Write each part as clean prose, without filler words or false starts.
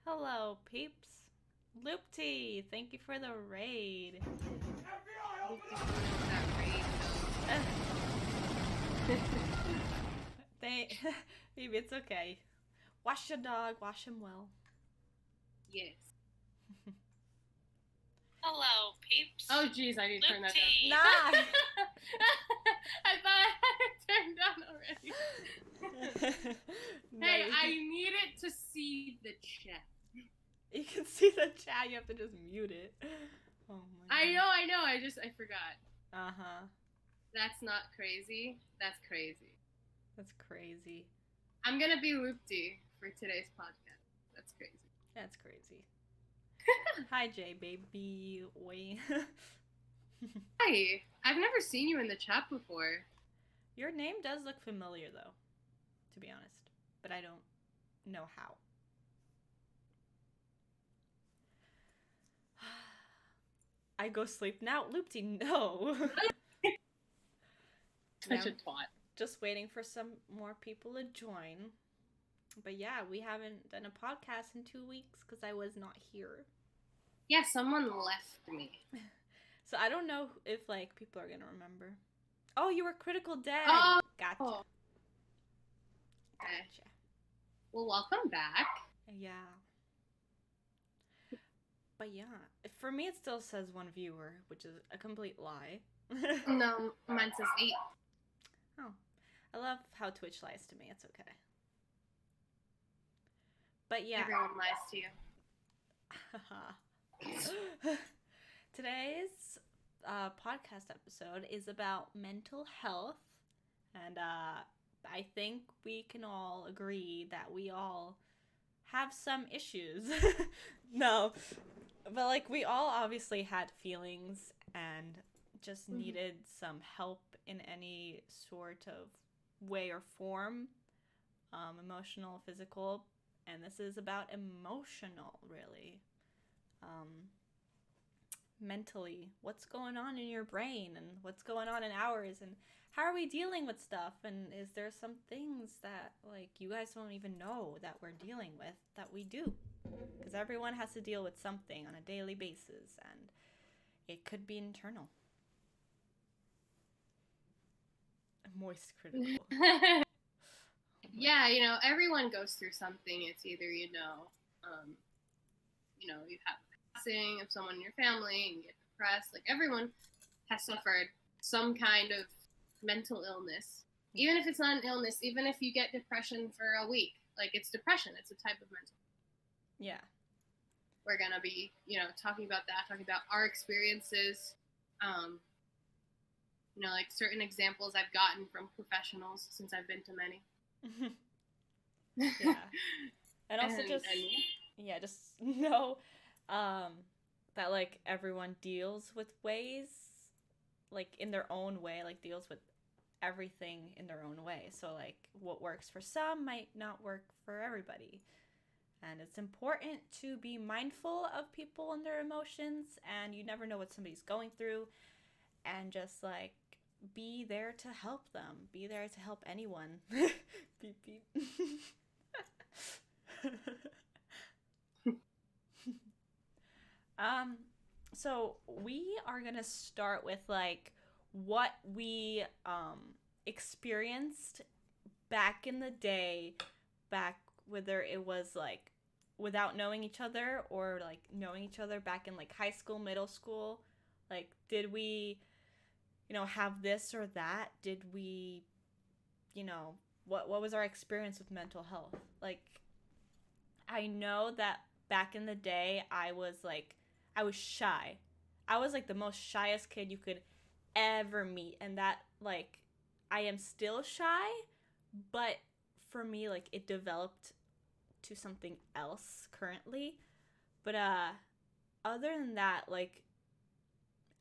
Hello, peeps. Loopty, thank you for the raid. Luke doesn't know that rate. They, Maybe it's okay. Wash your dog, wash him well. Yes. Hello, peeps. Oh, jeez, I need to turn that down. Nah! I thought I had it turned down already. No, Hey, you I can- need it to see the chat. You can see the chat, you have to just mute it. Oh my I know, I forgot. Uh-huh. That's not crazy. That's crazy. That's crazy. I'm gonna be loopty for today's podcast. That's crazy. That's crazy. Hi, Jay, baby. Oi. Hi, I've never seen you in the chat before. Your name does look familiar, though, to be honest. But I don't know how. I go sleep now. Loopty, no. Such a twat. Just waiting for some more people to join. But yeah, we haven't done a podcast in 2 weeks because I was not here. Yeah, someone left me. So I don't know if like people are gonna remember. Oh, you were Critical Dead. Oh. Gotcha. Okay. Gotcha. Well, welcome back. Yeah. But yeah, for me it still says one viewer, which is a complete lie. No, mine says 8. Oh, I love how Twitch lies to me. It's okay. But yeah. Everyone lies to you. Today's podcast episode is about mental health, and I think we can all agree that we all have some issues. No, but like we all obviously had feelings and just needed some help in any sort of way or form, emotional, physical, and this is about emotional, really. Mentally, what's going on in your brain and what's going on in ours, and how are we dealing with stuff, and is there some things that like you guys don't even know that we're dealing with that we do, because everyone has to deal with something on a daily basis, and it could be internal. Moist critical. Yeah, everyone goes through something. It's either, you have passing of someone in your family and you get depressed. Like, everyone has suffered some kind of mental illness. Even if it's not an illness, even if you get depression for a week, like, it's depression. It's a type of mental. Yeah. We're going to be, talking about that, talking about our experiences, like certain examples I've gotten from professionals since I've been to many. Yeah. And also just know that like everyone deals with ways, like in their own way, like deals with everything in their own way. So like what works for some might not work for everybody. And it's important to be mindful of people and their emotions, and you never know what somebody's going through, and just like be there to help them. Be there to help anyone. Beep beep. So we are gonna start with like what we experienced back in the day, back whether it was like without knowing each other or like knowing each other back in like high school, middle school. Like, did we, have this or that? Did we, what was our experience with mental health? Like, I know that back in the day, I was shy. I was like the most shyest kid you could ever meet. And that, like, I am still shy, but for me, like, it developed to something else currently. But, other than that, like,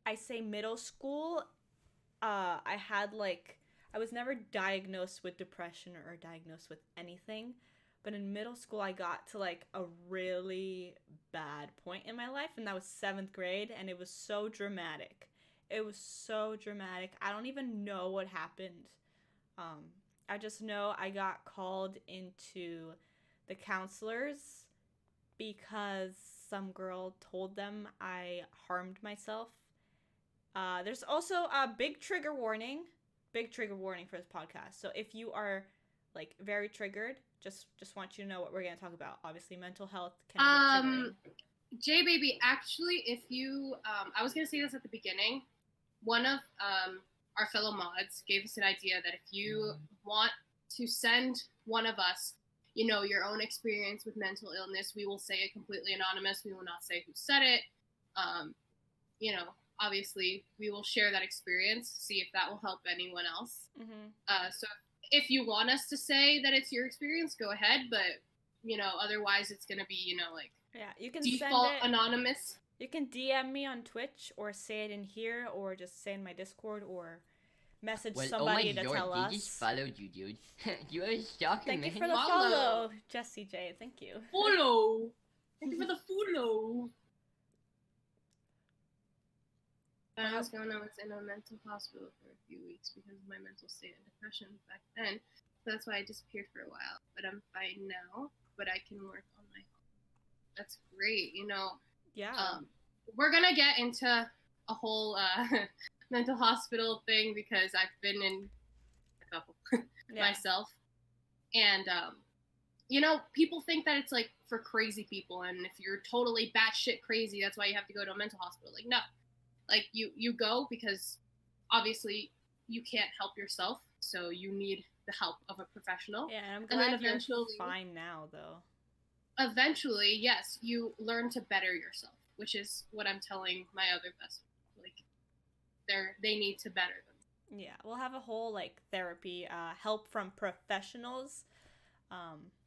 I say middle school, I was never diagnosed with depression or diagnosed with anything. But in middle school, I got to like a really bad point in my life, and that was 7th grade, and it was so dramatic. It was so dramatic. I don't even know what happened. I just know I got called into the counselors because some girl told them I harmed myself. There's also a big trigger warning. Big trigger warning for this podcast. So if you are like very triggered, just want you to know what we're gonna talk about. Obviously, mental health can be triggering. J Baby, actually, if you, I was gonna say this at the beginning. One of our fellow mods gave us an idea that if you want to send one of us, you know, your own experience with mental illness, we will say it completely anonymous. We will not say who said it. You know, obviously, we will share that experience, see if that will help anyone else. Mm-hmm. So if you want us to say that it's your experience, go ahead. But, you know, otherwise it's going to be, you know, like, yeah, you can default send it anonymous. You can DM me on Twitch or say it in here or just say in my Discord or message somebody to tell us. They just followed you, dude. You are stalking, Thank you for the follow, Jessie J. Thank you. Follow. Thank you for the follow. I was in a mental hospital for a few weeks because of my mental state and depression back then. So that's why I disappeared for a while. But I'm fine now. But I can work on my health. That's great. You know. Yeah. We're gonna get into a whole mental hospital thing because I've been in a couple myself, and you know, people think that it's like for crazy people, and if you're totally batshit crazy, that's why you have to go to a mental hospital. Like, no, like you go because obviously you can't help yourself, so you need the help of a professional. Yeah, I'm glad and then eventually, you're fine now, though. Eventually, yes, you learn to better yourself, which is what I'm telling my other best friends. Like, they need to better them. Yeah, we'll have a whole like therapy, help from professionals.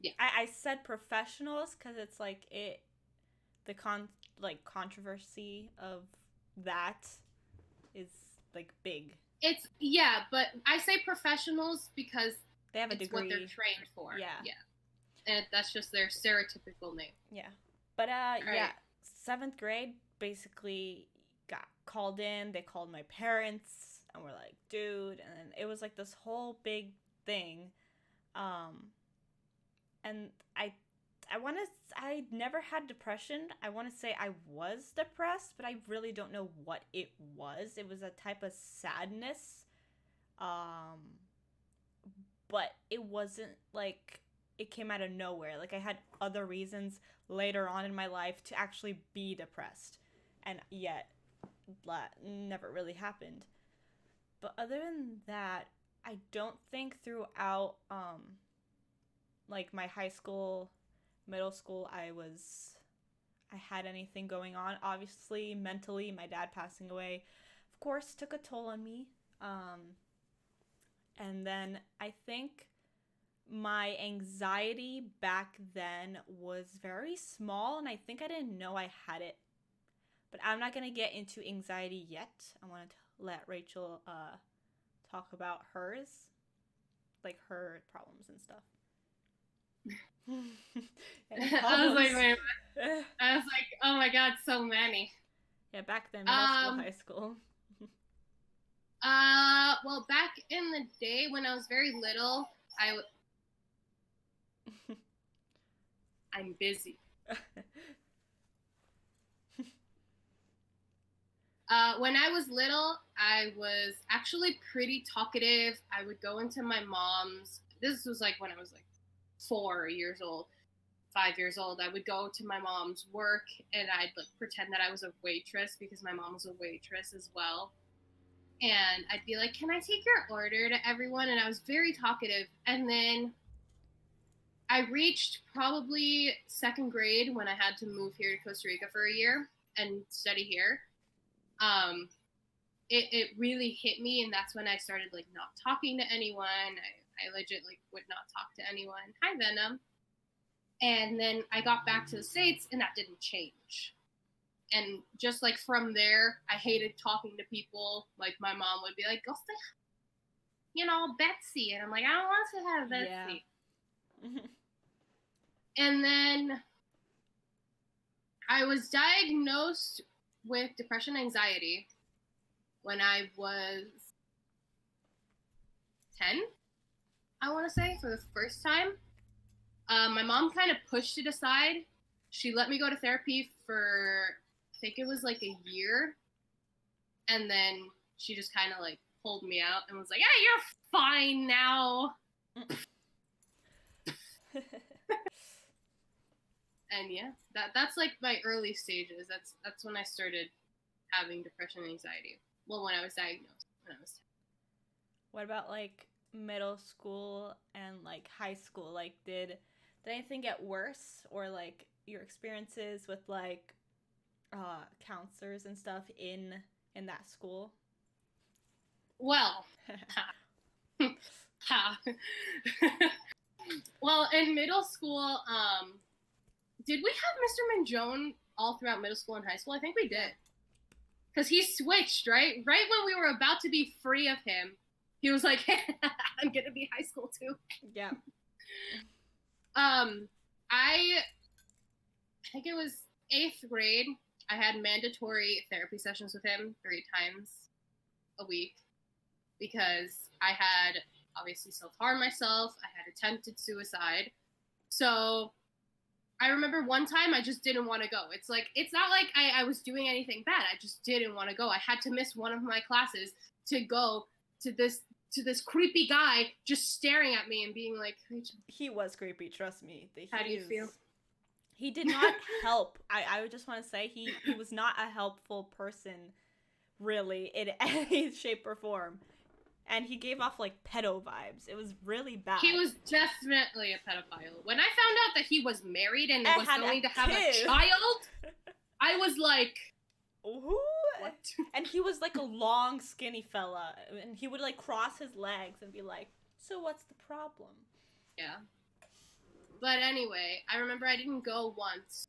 Yeah, I said professionals because it's like the controversy of that is like big. But I say professionals because they have a degree. What they're trained for. Yeah. And that's just their stereotypical name. Yeah. But right. 7th grade basically got called in. They called my parents and were like, dude, and it was like this whole big thing. And I never had depression. I want to say I was depressed, but I really don't know what it was. It was a type of sadness. But it wasn't like it came out of nowhere. Like, I had other reasons later on in my life to actually be depressed. And yet, that never really happened. But other than that, I don't think throughout, like, my high school, middle school, I had anything going on. Obviously, mentally, my dad passing away, of course, took a toll on me. And then I think my anxiety back then was very small, and I think I didn't know I had it. But I'm not going to get into anxiety yet. I want to let Rachel talk about hers, like her problems and stuff. I was like, oh my god, so many. Yeah, back then, middle school, high school. Well, back in the day when I was very little, I'm busy. When I was little, I was actually pretty talkative. I would go into my mom's. This was like when I was like 4 years old, 5 years old. I would go to my mom's work and I'd like pretend that I was a waitress because my mom was a waitress as well. And I'd be like, "Can I take your order?" to everyone. And I was very talkative. And then I reached probably 2nd grade when I had to move here to Costa Rica for a year and study here. It really hit me, and that's when I started like not talking to anyone. I legit like would not talk to anyone. Hi, Venom. And then I got back to the States, and that didn't change. And just like from there, I hated talking to people. Like my mom would be like, "Go say, Betsy," and I'm like, "I don't want to have Betsy." Yeah. And then I was diagnosed with depression and anxiety when I was 10, I want to say, for the first time. My mom kind of pushed it aside she let me go to therapy for, I think it was like a year. And then she just kind of like pulled me out and was like, yeah, you're fine now. And yeah, that's like my early stages. That's when I started having depression and anxiety. Well, when I was diagnosed, when I was 10. What about like middle school and like high school? Like did anything get worse, or like your experiences with like counselors and stuff in that school? Well, well, in middle school, did we have Mr. Manjone all throughout middle school and high school? I think we did. Because he switched, right? Right when we were about to be free of him, he was like, I'm going to be high school too. Yeah. I think it was 8th grade. I had mandatory therapy sessions with him 3 times a week because I had obviously self-harmed myself. I had attempted suicide. So I remember one time I just didn't want to go. It's not like I was doing anything bad. I just didn't want to go. I had to miss one of my classes to go to this creepy guy just staring at me and being like, he was creepy, trust me. How do you feel? He did not help. I would just want to say he was not a helpful person, really, in any shape or form. And he gave off, like, pedo vibes. It was really bad. He was definitely a pedophile. When I found out that he was married and was going to have a child, I was like, who? What? And he was, like, a long, skinny fella. And he would, like, cross his legs and be like, so what's the problem? Yeah. But anyway, I remember I didn't go once.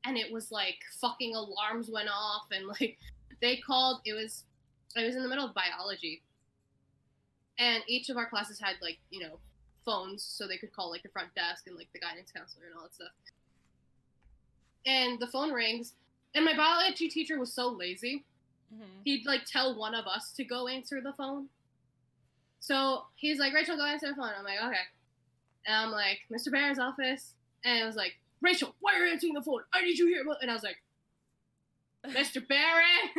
And it was, like, fucking alarms went off. And, like, they called, I was in the middle of biology. And each of our classes had, like, you know, phones, so they could call, like, the front desk and, like, the guidance counselor and all that stuff. And the phone rings, and my biology teacher was so lazy. Mm-hmm. He'd, like, tell one of us to go answer the phone. So he's like, Rachel, go answer the phone. I'm like, okay. And I'm like, Mr. Barron's office. And I was like, Rachel, why are you answering the phone? I need you here. And I was like, Mr. Barron?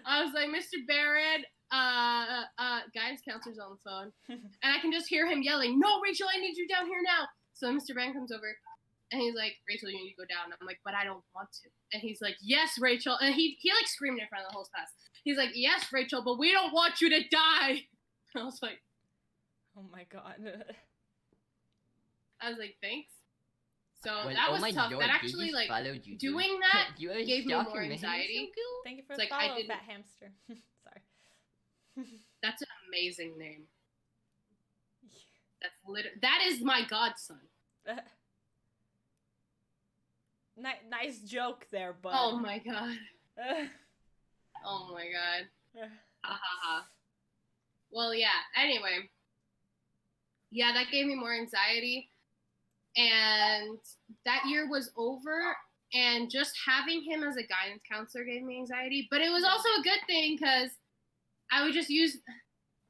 I was like, Mr. Barron, guidance counselor's on the phone. And I can just hear him yelling, no, Rachel, I need you down here now. So Mr. Barron comes over, and he's like, Rachel, you need to go down. I'm like, but I don't want to. And he's like, yes, Rachel. And he like screamed in front of the whole class. He's like, yes, Rachel, but we don't want you to die. I was like, oh my God. I was like, thanks. So that was tough. Lord, that actually, like, doing that gave me more anxiety. Thank you for the follow, Fat Hamster. Sorry. That's an amazing name. That is my godson. Nice joke there, bud. Oh my God. Oh my God. Ha ha ha. Well, yeah. Anyway. Yeah, that gave me more anxiety. And that year was over, and just having him as a guidance counselor gave me anxiety. But it was also a good thing, because I would just use,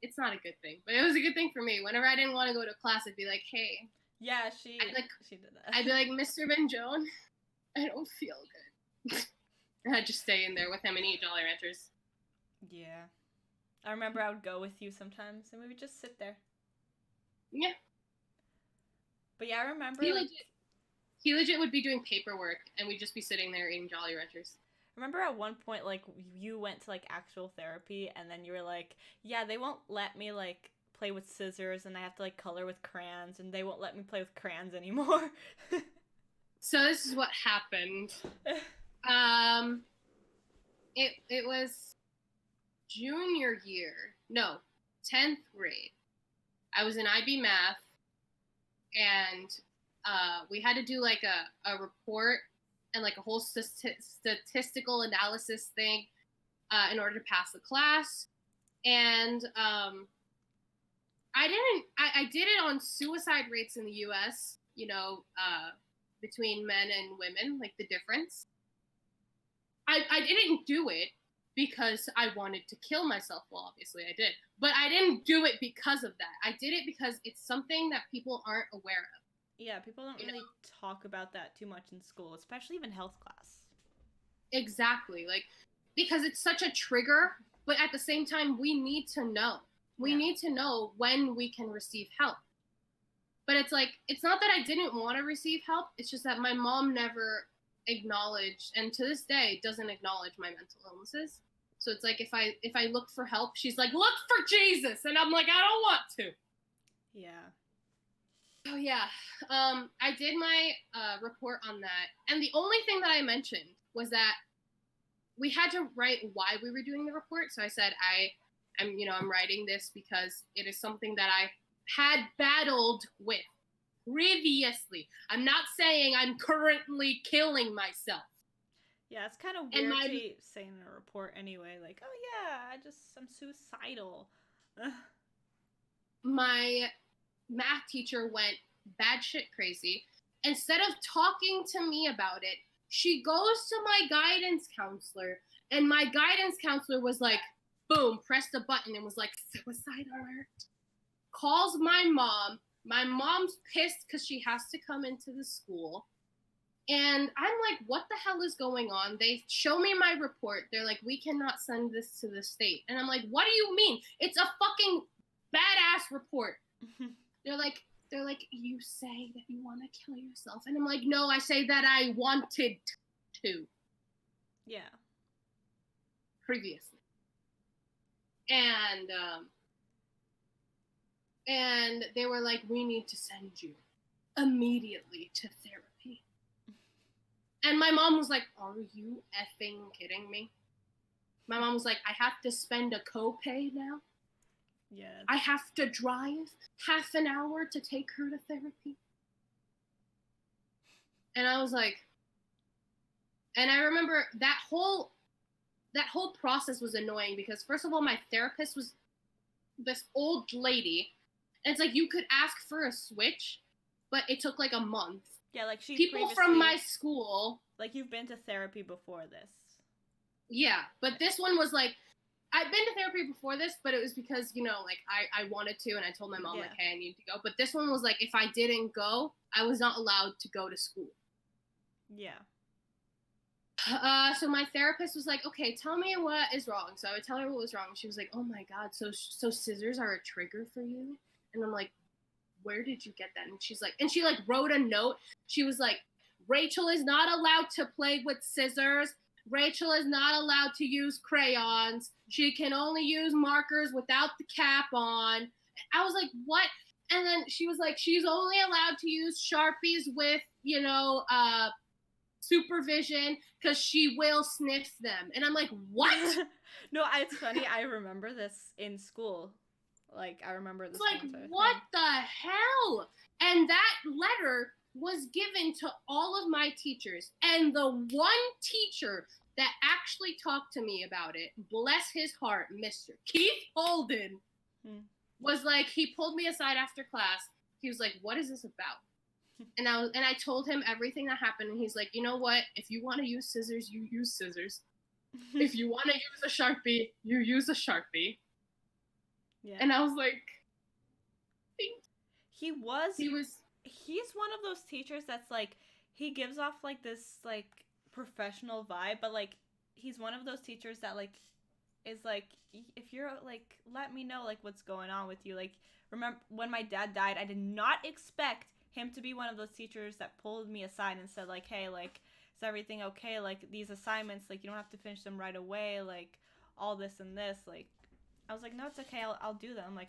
it's not a good thing, but it was a good thing for me. Whenever I didn't want to go to class, I'd be like, hey. Yeah, she did that. I'd be like, Mr. Benjone, I don't feel good. And I'd just stay in there with him and eat Jolly Ranchers. Yeah. I remember I would go with you sometimes, and we would just sit there. Yeah. But yeah, I remember he legit would be doing paperwork, and we'd just be sitting there eating Jolly Ranchers. I remember at one point, like, you went to, like, actual therapy, and then you were like, yeah, they won't let me, like, play with scissors, and I have to, like, color with crayons, and they won't let me play with crayons anymore. So this is what happened. It was junior year. No, 10th grade. I was in IB Math, and we had to do, like, a report and, like, a whole statistical analysis thing in order to pass the class. And I did it on suicide rates in the U.S., you know, between men and women, like, the difference. I didn't do it because I wanted to kill myself. Well, obviously I did. But I didn't do it because of that. I did it because it's something that people aren't aware of. Yeah, people don't You really know? talk about that too much in school, especially even health class. Exactly. Like, because it's such a trigger, but at the same time, we need to know. We Yeah. need to know when we can receive help. But it's like, it's not that I didn't want to receive help. It's just that my mom never acknowledged, and to this day doesn't acknowledge my mental illnesses. So it's like, if I look for help, she's like, look for Jesus. And I'm like, I don't want to. Yeah. Oh yeah, I did my report on that, and the only thing that I mentioned was that we had to write why we were doing the report. So I said I'm writing this because it is something that I had battled with previously. I'm not saying I'm currently killing myself. Yeah, it's kind of And weird my- to say in a report anyway, like, oh yeah, I'm suicidal. My math teacher went batshit crazy. Instead of talking to me about it, she goes to my guidance counselor, and my guidance counselor was like, boom, pressed a button and was like, suicide alert. Calls my mom. My mom's pissed because she has to come into the school. And I'm like, what the hell is going on? They show me my report. They're like, we cannot send this to the state. And I'm like, what do you mean? It's a fucking badass report. They're like, you say that you want to kill yourself. And I'm like, no, I say that I wanted to. Yeah. Previously. And they were like, we need to send you immediately to therapy. And my mom was like, are you effing kidding me? My mom was like, I have to spend a copay now. Yeah. I have to drive half an hour to take her to therapy. And I was like, and I remember that whole process was annoying because first of all, my therapist was this old lady. And it's like, you could ask for a switch, but it took like a month. Yeah, like she People from my school. Like, you've been to therapy before this. Yeah, but this one was like, I've been to therapy before this, but it was because, like, I wanted to, and I told my mom, like, hey, I need to go. But this one was like, if I didn't go, I was not allowed to go to school. Yeah. So my therapist was like, okay, tell me what is wrong. So I would tell her what was wrong. She was like, oh my God, so scissors are a trigger for you? And I'm like, where did you get that? And she's like, and she like wrote a note. She was like, Rachel is not allowed to play with scissors. Rachel is not allowed to use crayons. She can only use markers without the cap on. I was like, what? And then she was like, she's only allowed to use Sharpies with, supervision because she will sniff them. And I'm like, what? No, it's funny. I remember this in school. Like, I remember this. Like, what the hell? And that letter was given to all of my teachers. And the one teacher that actually talked to me about it, bless his heart, Mr. Keith Holden, was like, he pulled me aside after class. He was like, what is this about? And I told him everything that happened. And he's like, you know what? If you want to use scissors, you use scissors. If you want to use a Sharpie, you use a Sharpie. Yeah. And I was like, he's one of those teachers that's like, he gives off like this like professional vibe, but like he's one of those teachers that like is like, if you're like, let me know like what's going on with you. Like, remember when my dad died, I did not expect him to be one of those teachers that pulled me aside and said like, hey, like, is everything okay? Like, these assignments, like, you don't have to finish them right away, like all this and this. Like, I was like, no, it's okay, I'll do them. Like,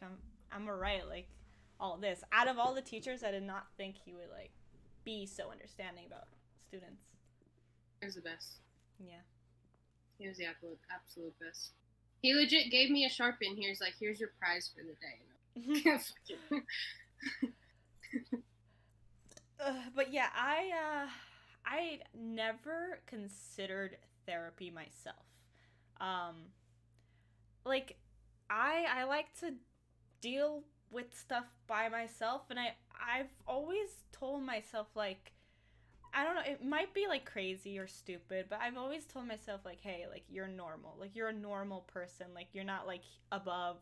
I'm alright. Like, all this. Out of all the teachers, I did not think he would like be so understanding about students. He was the best. Yeah. He was the absolute best. He legit gave me a Sharpie and he's like, here's your prize for the day. But yeah, I never considered therapy myself. Like, I like to deal with stuff by myself, and I've always told myself, like, I don't know, it might be like crazy or stupid, but I've always told myself like, hey, like, you're normal, like, you're a normal person, like, you're not like above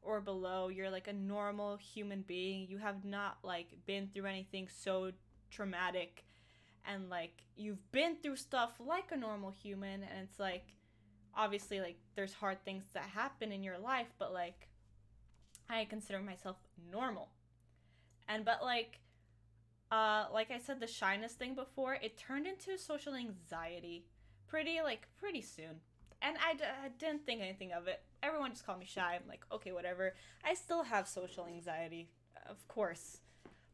or below. You're like a normal human being. You have not like been through anything so traumatic, and like you've been through stuff like a normal human, and it's like obviously like there's hard things that happen in your life, but like I consider myself normal. And but like I said, the shyness thing before, it turned into social anxiety pretty soon. And I didn't think anything of it. Everyone just called me shy. I'm like, okay, whatever. I still have social anxiety, of course.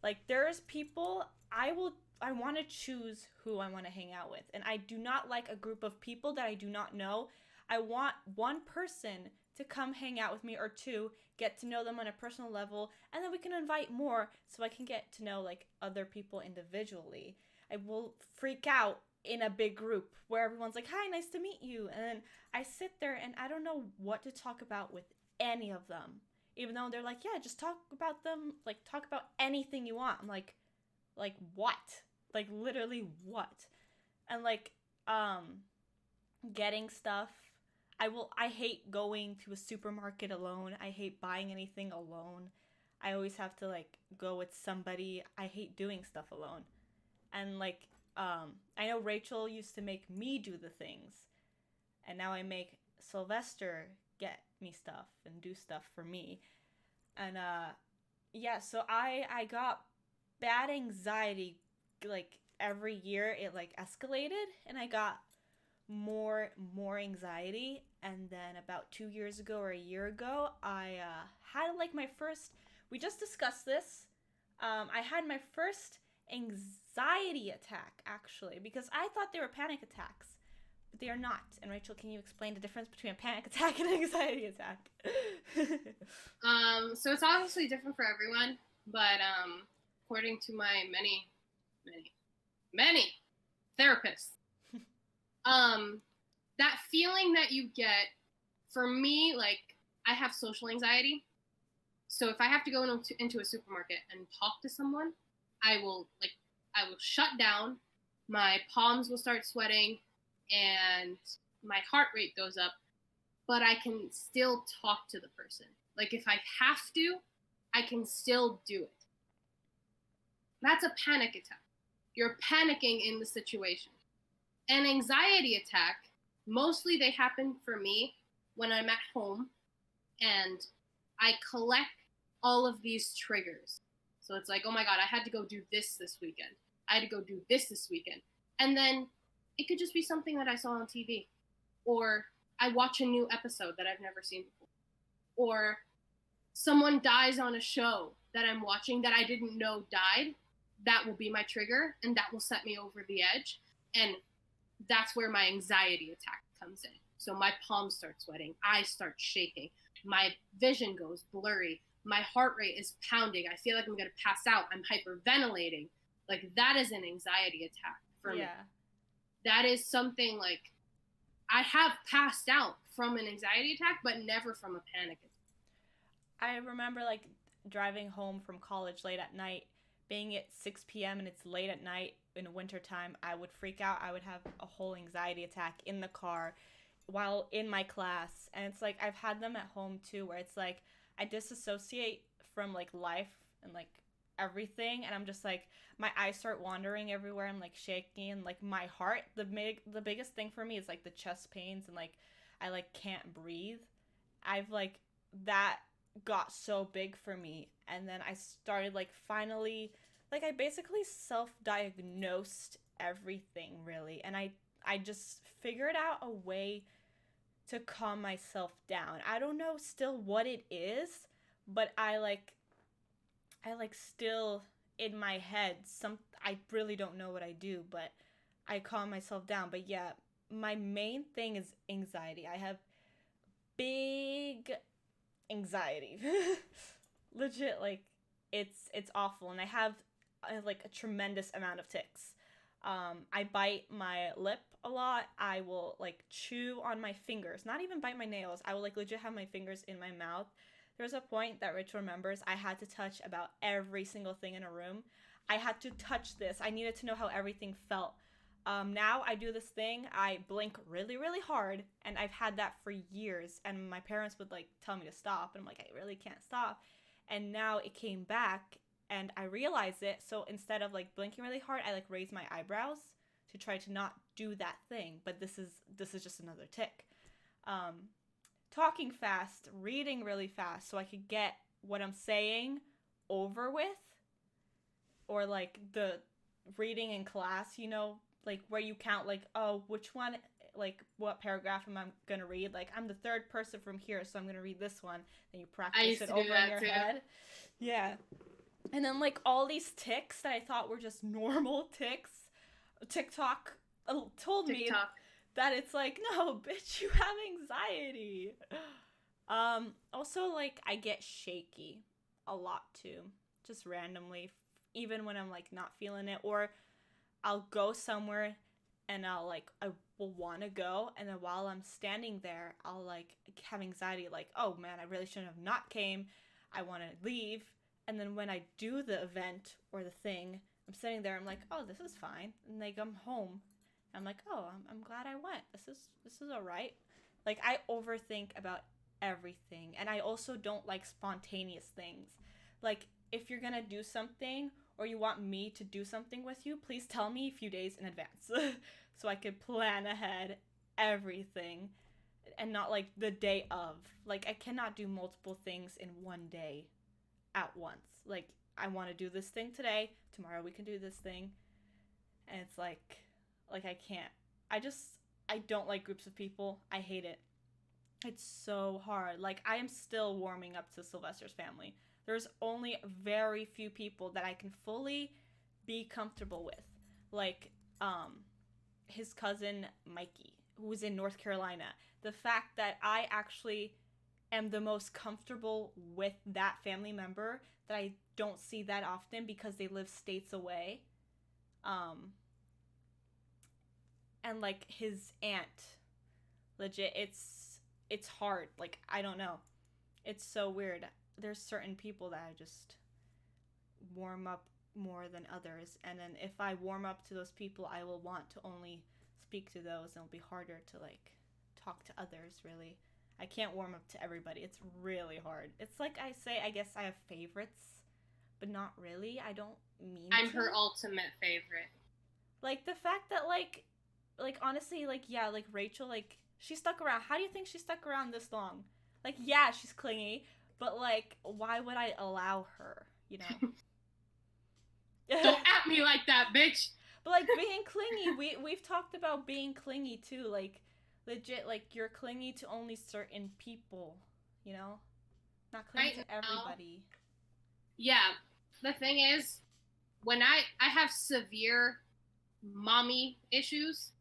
Like there's people I want to choose who I want to hang out with, and I do not like a group of people that I do not know. I want one person to come hang out with me, or two, get to know them on a personal level, and then we can invite more so I can get to know like other people individually. I will freak out in a big group where everyone's like, "Hi, nice to meet you." And then I sit there and I don't know what to talk about with any of them. Even though they're like, "Yeah, just talk about them, like talk about anything you want." I'm like what? Like literally what? And like getting stuff. I hate going to a supermarket alone. I hate buying anything alone. I always have to like go with somebody. I hate doing stuff alone. And like I know Rachel used to make me do the things, and now I make Sylvester get me stuff and do stuff for me. And yeah, so I got bad anxiety like every year. It like escalated, and I got more anxiety. And then about 2 years ago or a year ago, I had like my first, we just discussed this, I had my first anxiety attack, actually, because I thought they were panic attacks, but they are not. And Rachel, can you explain the difference between a panic attack and an anxiety attack? So it's obviously different for everyone, but according to my many therapists, that feeling that you get, for me, like I have social anxiety. So if I have to go into a supermarket and talk to someone, I will shut down. My palms will start sweating, and my heart rate goes up. But I can still talk to the person. Like if I have to, I can still do it. That's a panic attack. You're panicking in the situation. An anxiety attack, mostly they happen for me when I'm at home and I collect all of these triggers. So it's like, oh my God, I had to go do this weekend. I had to go do this weekend. And then it could just be something that I saw on TV. Or I watch a new episode that I've never seen before. Or someone dies on a show that I'm watching that I didn't know died. That will be my trigger, and that will set me over the edge. And that's where my anxiety attack comes in. So my palms start sweating. I start shaking. My vision goes blurry. My heart rate is pounding. I feel like I'm going to pass out. I'm hyperventilating. Like that is an anxiety attack for me. That is something like I have passed out from an anxiety attack, but never from a panic attack. I remember like driving home from college late at night, being at 6 p.m. and it's late at night in wintertime. I would freak out. I would have a whole anxiety attack in the car while in my class. And it's like I've had them at home too, where it's like I disassociate from like life and like everything, and I'm just like my eyes start wandering everywhere. I'm like shaking, and like my heart, the biggest thing for me is like the chest pains, and like I like can't breathe. I've like that got so big for me, and then I started like finally like I basically self-diagnosed everything really, and I just figured out a way to calm myself down. I don't know still what it is, but I still in my head I really don't know what I do, but I calm myself down. But yeah, my main thing is anxiety. I have big anxiety. Legit, like it's awful, and I have like a tremendous amount of tics. I bite my lip a lot. I will like chew on my fingers, not even bite my nails. I will like legit have my fingers in my mouth. There was a point that Rich remembers I had to touch about every single thing in a room. I had to touch this. I needed to know how everything felt. Now I do this thing. I blink really, really hard, and I've had that for years. And my parents would like tell me to stop, and I'm like, I really can't stop. And now it came back, and I realized it. So instead of like blinking really hard, I like raise my eyebrows to try to not do that thing. But this is just another tick. Talking fast, reading really fast, so I could get what I'm saying over with, or like the reading in class, you know, like where you count like, oh, which one, like what paragraph am I gonna read? Like I'm the third person from here, so I'm gonna read this one. Then you practice it over in your head. Yeah. And then like all these ticks that I thought were just normal ticks, TikTok told me that it's like, no, bitch, you have anxiety. Also like I get shaky a lot too, just randomly, even when I'm like not feeling it, or I'll go somewhere and I will want to go, and then while I'm standing there, I'll like have anxiety, like, oh man, I really shouldn't have not came. I want to leave. And then when I do the event or the thing, I'm sitting there, I'm like, oh, this is fine. And like I'm home. I'm like, oh, I'm glad I went. This is all right. Like I overthink about everything, and I also don't like spontaneous things. Like if you're gonna do something, or you want me to do something with you, please tell me a few days in advance so I could plan ahead everything, and not like the day of. Like I cannot do multiple things in one day at once. Like I want to do this thing today, tomorrow we can do this thing, and it's like I can't. I don't like groups of people. I hate it. It's so hard. Like I am still warming up to Sylvester's family. There's only very few people that I can fully be comfortable with. Like, his cousin Mikey, who's in North Carolina. The fact that I actually am the most comfortable with that family member, that I don't see that often because they live states away. And like his aunt, legit, it's hard. Like, I don't know. It's so weird. There's certain people that I just warm up more than others, and then if I warm up to those people, I will want to only speak to those, and it'll be harder to like talk to others. Really, I can't warm up to everybody. It's really hard. It's like I say, I guess I have favorites, but not really. I don't mean I'm to. her ultimate favorite. Like the fact that like honestly, like, yeah, like Rachel, like she stuck around. How do you think she stuck around this long? Like, yeah, she's clingy, but like, why would I allow her, you know? Don't at me like that, bitch. But like being clingy, we've talked about being clingy too. Like legit, like you're clingy to only certain people, you know, not clingy to everybody. Yeah, the thing is, when I have severe mommy issues.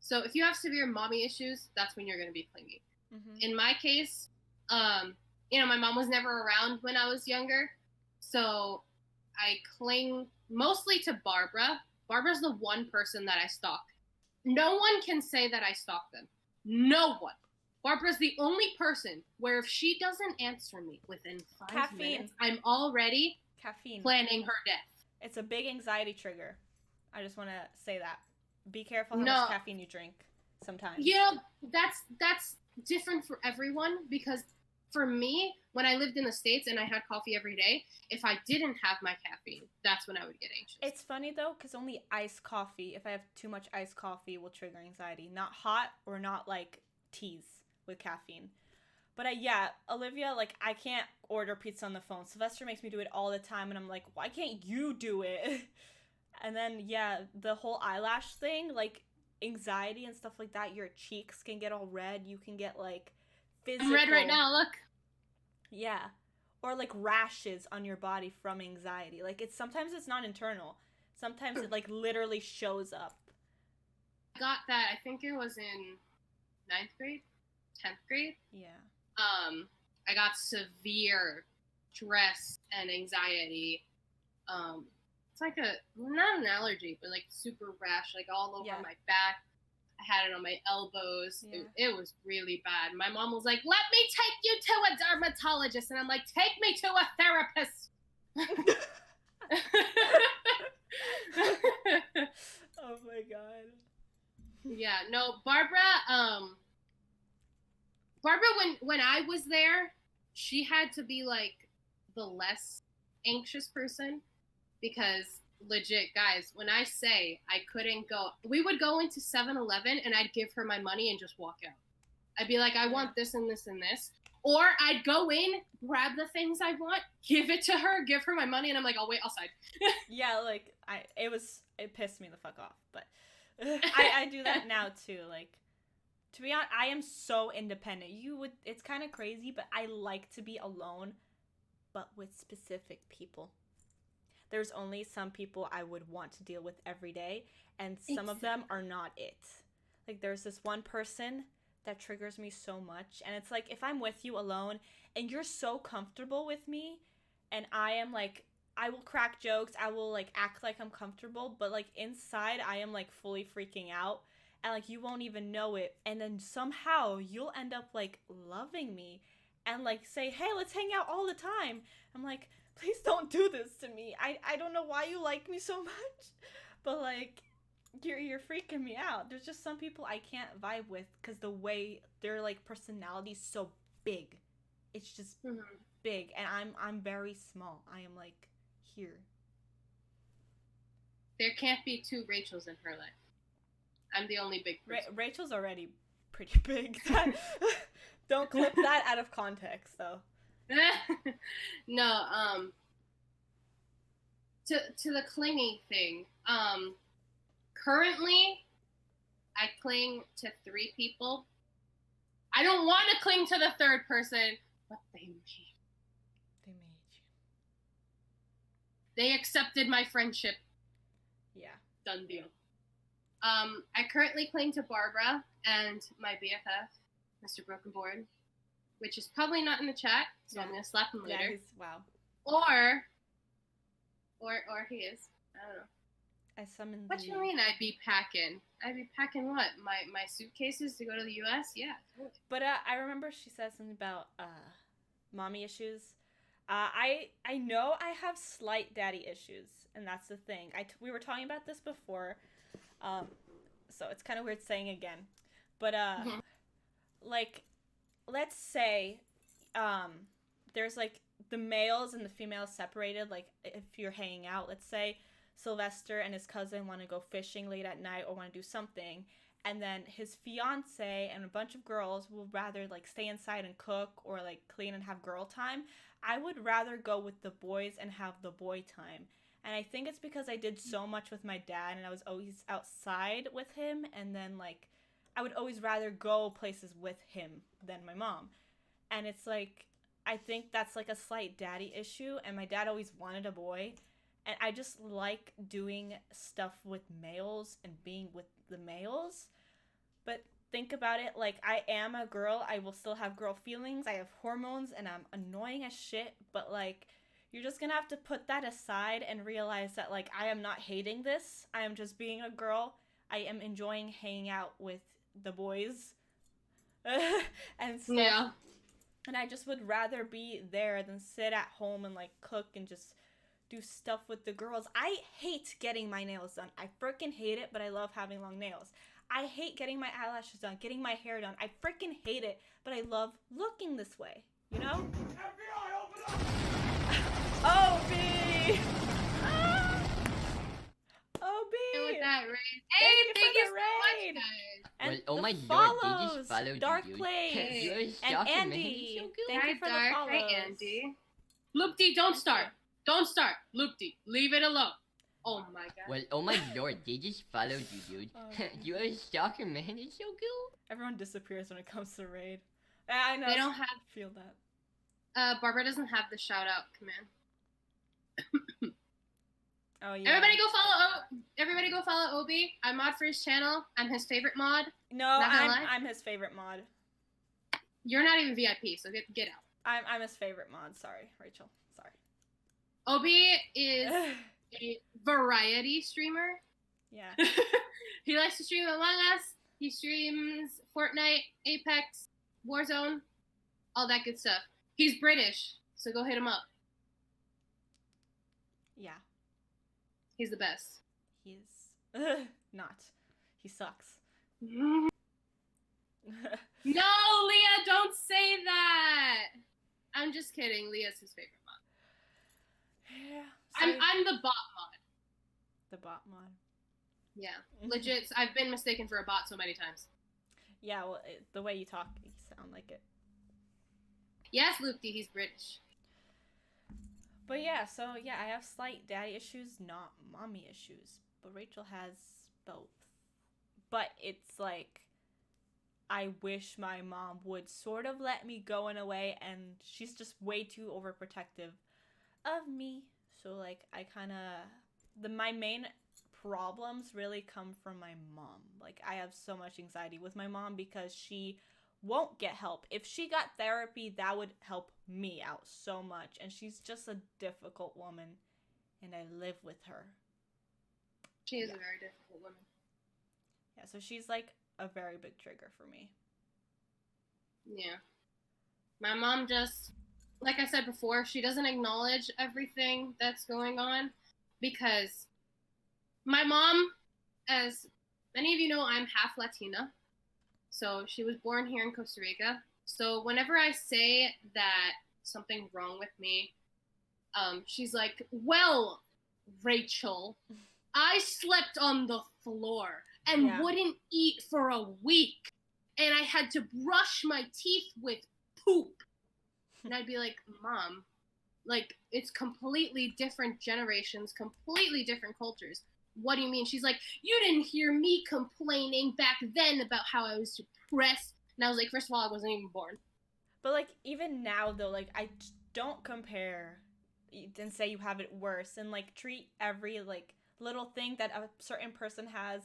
So if you have severe mommy issues, that's when you're going to be clingy. Mm-hmm. In my case, my mom was never around when I was younger, so I cling mostly to Barbara. Barbara's the one person that I stalk. No one can say that I stalk them. No one. Barbara's the only person where if she doesn't answer me within 5 minutes, I'm already planning her death. It's a big anxiety trigger. I just want to say that. Be careful how much caffeine you drink sometimes. Yeah, that's different for everyone, because for me, when I lived in the States and I had coffee every day, if I didn't have my caffeine, that's when I would get anxious. It's funny though, because only iced coffee, if I have too much iced coffee, will trigger anxiety. Not hot or not like teas with caffeine. But Olivia, like I can't order pizza on the phone. Sylvester makes me do it all the time, and I'm like, why can't you do it? And then, the whole eyelash thing, like, anxiety and stuff like that, your cheeks can get all red, you can get, like, physical... I'm red right now, look! Yeah. Or, like, rashes on your body from anxiety. Like, sometimes it's not internal. Sometimes it, like, literally shows up. I got that, I think it was in 9th grade? 10th grade? Yeah. I got severe stress and anxiety, it's like not an allergy, but like super rash, like all over my back. I had it on my elbows. Yeah. It was really bad. My mom was like, let me take you to a dermatologist. And I'm like, take me to a therapist. Oh my god. Yeah, no, Barbara, when I was there, she had to be like the less anxious person because legit, guys, when I say I couldn't go, we would go into 7-Eleven and I'd give her my money and just walk out. I'd be like, I want this and this and this. Or I'd go in, grab the things I want, give it to her, give her my money, and I'm like, I'll wait outside. Yeah, like it pissed me the fuck off, but I do that now too. Like, to be honest, I am so independent. It's kind of crazy, but I like to be alone, but with specific people. There's only some people I would want to deal with every day, and some of them are not it. Like, there's this one person that triggers me so much, and it's like, if I'm with you alone and you're so comfortable with me, and I am like, I will crack jokes, I will like act like I'm comfortable, but like inside I am like fully freaking out, and like you won't even know it, and then somehow you'll end up like loving me and like say, hey, let's hang out all the time. I'm like, please don't do this to me. I don't know why you like me so much, but like you're freaking me out. There's just some people I can't vibe with because the way their like personality's so big. It's just big, and I'm very small. I am like here. There can't be two Rachels in her life. I'm the only big person. Rachel's already pretty big. Don't clip that out of context, though. No, to the clingy thing. Currently, I cling to 3 people. I don't want to cling to the third person, but they made you. They accepted my friendship. Yeah. Done deal. I currently cling to Barbara and my BFF, Mr. Broken Board, which is probably not in the chat, so I'm gonna slap him later. Yeah, wow. Or he is. I don't know. I summoned. What you mean? I'd be packing what? My suitcases to go to the U.S. Yeah. Totally. But I remember she said something about mommy issues. I know I have slight daddy issues, and that's the thing. We were talking about this before, so it's kind of weird saying again. But like, let's say there's like the males and the females separated. Like, if you're hanging out, let's say Sylvester and his cousin want to go fishing late at night or want to do something, and then his fiance and a bunch of girls will rather like stay inside and cook or like clean and have girl time. I would rather go with the boys and have the boy time. And I think it's because I did so much with my dad and I was always outside with him, and then like I would always rather go places with him than my mom. And it's like, I think that's like a slight daddy issue, and my dad always wanted a boy. And I just like doing stuff with males and being with the males. But think about it, like, I am a girl. I will still have girl feelings. I have hormones, and I'm annoying as shit. But, like, you're just gonna have to put that aside and realize that, like, I am not hating this. I am just being a girl. I am enjoying hanging out with the boys. And stuff. Yeah. And I just would rather be there than sit at home and, like, cook and just do stuff with the girls. I hate getting my nails done. I freaking hate it, but I love having long nails. I hate getting my eyelashes done, getting my hair done. I freaking hate it, but I love looking this way, you know? FBI, open up! OB! OB! With that raid. Thank Hey, you thank for you the so raid. much, guys. And Well, oh the my lord, they follows, just followed Dark you, dude. Plays, You're and stalking, man. Andy. You're so good. Thank Hi, you for Dark. the follows. Hi, Andy. Loopty, don't start. Don't start. Loopty, leave it alone. Oh my god. Well, oh my lord, they just followed you, dude. Oh. You're a stalker, man. It's so cool. Everyone disappears when it comes to raid. I know. They don't have. Feel that. Barbara doesn't have the shout out command. Oh yeah. Everybody go follow Obi. I mod for his channel. I'm his favorite mod. No, Not gonna lie. I'm his favorite mod. You're not even VIP, so get out. I'm his favorite mod. Sorry, Rachel. Sorry. Obi is a variety streamer. Yeah. He likes to stream Among Us. He streams Fortnite, Apex, Warzone, all that good stuff. He's British, so go hit him up. Yeah. He's the best. He's. not. He sucks. No, Leah, don't say that. I'm just kidding. Leah's his favorite mod. Yeah. I'm the bot mod. The bot mod. Yeah, legit. I've been mistaken for a bot so many times. Yeah, well, the way you talk, you sound like it. Yes, Lupti, he's British. But yeah, so yeah, I have slight daddy issues, not mommy issues. But Rachel has both. But it's like, I wish my mom would sort of let me go in a way, and she's just way too overprotective of me. So like, I kind of, my main problems really come from my mom. Like, I have so much anxiety with my mom because she won't get help. If she got therapy, that would help me out so much. And she's just a difficult woman, and I live with her. She is a very difficult woman. Yeah, so she's like a very big trigger for me. Yeah. My mom just, like I said before, she doesn't acknowledge everything that's going on because my mom, as many of you know, I'm half Latina. So she was born here in Costa Rica. So whenever I say that something's wrong with me, she's like, well, Rachel, I slept on the floor and wouldn't eat for a week. And I had to brush my teeth with poop. And I'd be like, Mom, like, it's completely different generations, completely different cultures. What do you mean? She's like, you didn't hear me complaining back then about how I was depressed. And I was like, first of all, I wasn't even born. But like, even now though, like, I don't compare and say you have it worse, and like treat every like little thing that a certain person has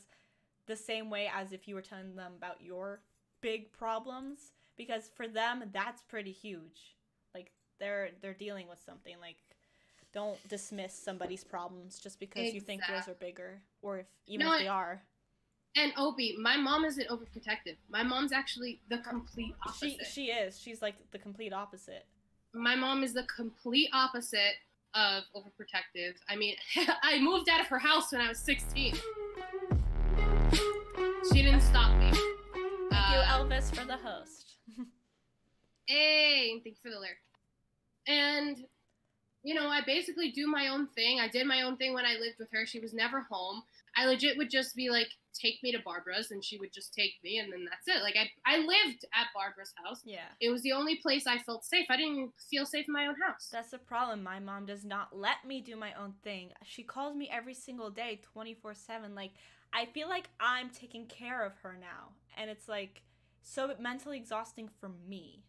the same way as if you were telling them about your big problems, because for them that's pretty huge. Like, they're dealing with something. Like, don't dismiss somebody's problems just because you think yours are bigger, or if even if they are. And Opie, my mom isn't overprotective. My mom's actually the complete opposite. She is. She's like the complete opposite. My mom is the complete opposite of overprotective. I mean, I moved out of her house when I was 16. She didn't stop me. Thank you, Elvis, for the host. Hey, thank you for the lyric. And, you know, I basically do my own thing. I did my own thing when I lived with her. She was never home. I legit would just be like, take me to Barbara's, and she would just take me, and then that's it. Like, I lived at Barbara's house. Yeah. It was the only place I felt safe. I didn't even feel safe in my own house. That's the problem. My mom does not let me do my own thing. She calls me every single day, 24/7. Like, I feel like I'm taking care of her now. And it's like so mentally exhausting for me.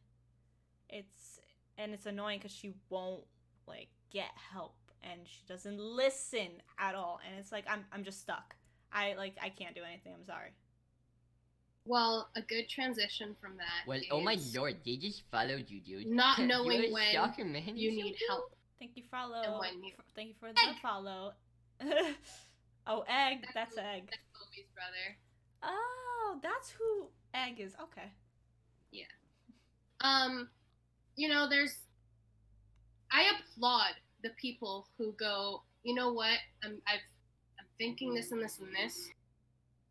It's annoying because she won't like get help, and she doesn't listen at all. And it's like I'm just stuck. I can't do anything. I'm sorry. Well, a good transition from that. Well, oh my lord, they just followed you, dude. Not knowing You're a when stalker, man. you You're so need cute. help. Thank you, follow. And when you... Thank you for the follow. Oh, Egg. That's Egg. That's Bobby's brother. Oh, that's who Egg is. Okay. Yeah. You know, I applaud the people who go, you know what? I'm thinking this and this and this.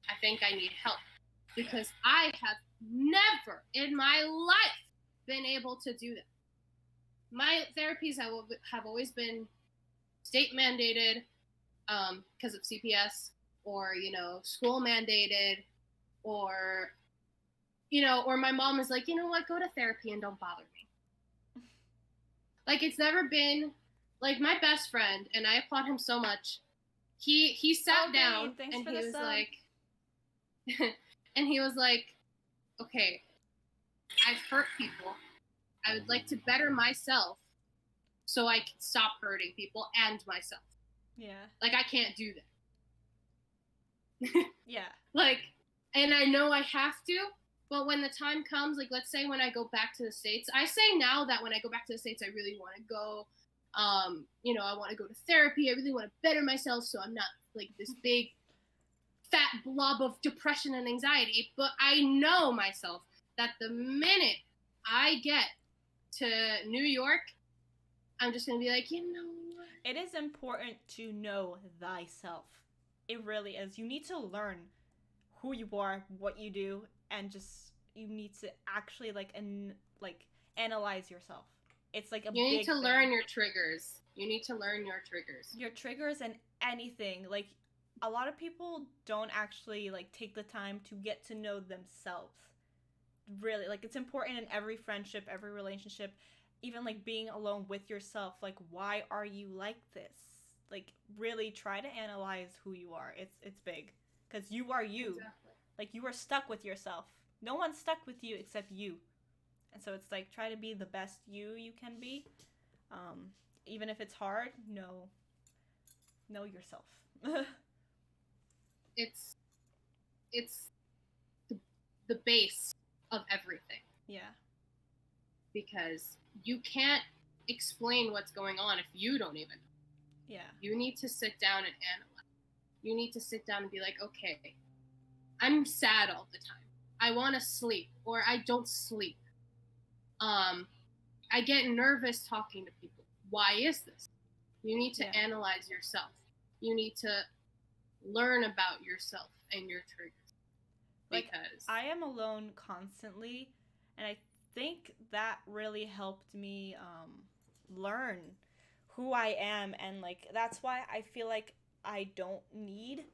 I think I need help. Because I have never in my life been able to do that. My therapies have always been state mandated because of CPS, or, you know, school mandated, or, you know, or my mom is like, you know what, go to therapy and don't bother me. Like, it's never been, like, my best friend, and I applaud him so much, he sat down and he was like, and he was like, okay, I've hurt people. I would like to better myself so I can stop hurting people and myself. Yeah. Like, I can't do that. Yeah. Like, and I know I have to, but when the time comes, like, let's say when I go back to the States, I say now that when I go back to the States, I really want to go, you know, I want to go to therapy. I really want to better myself so I'm not, like, this big, fat blob of depression and anxiety. But I know myself that the minute I get to New York, I'm just going to be like, you know what? It is important to know thyself. It really is. You need to learn who you are, what you do, and just you need to actually like analyze yourself. It's like a You need big to thing. learn your triggers. You need to learn your triggers. Your triggers and anything. Like a lot of people don't actually like take the time to get to know themselves. Really, like it's important in every friendship, every relationship, even like being alone with yourself. Like, why are you like this? Like, really try to analyze who you are. It's big because you are you. Exactly. Like you are stuck with yourself. No one's stuck with you except you. And so it's like try to be the best you can be. Even if it's hard, know yourself. It's the base of everything, Yeah. because you can't explain what's going on if you don't even know. Yeah. You need to sit down and analyze. You need to sit down and be like, okay, I'm sad all the time. I want to sleep, or I don't sleep. I get nervous talking to people. Why is this? You need to analyze yourself. You need to learn about yourself and your triggers. Like, because I am alone constantly, and I think that really helped me learn who I am, and like that's why I feel like I don't need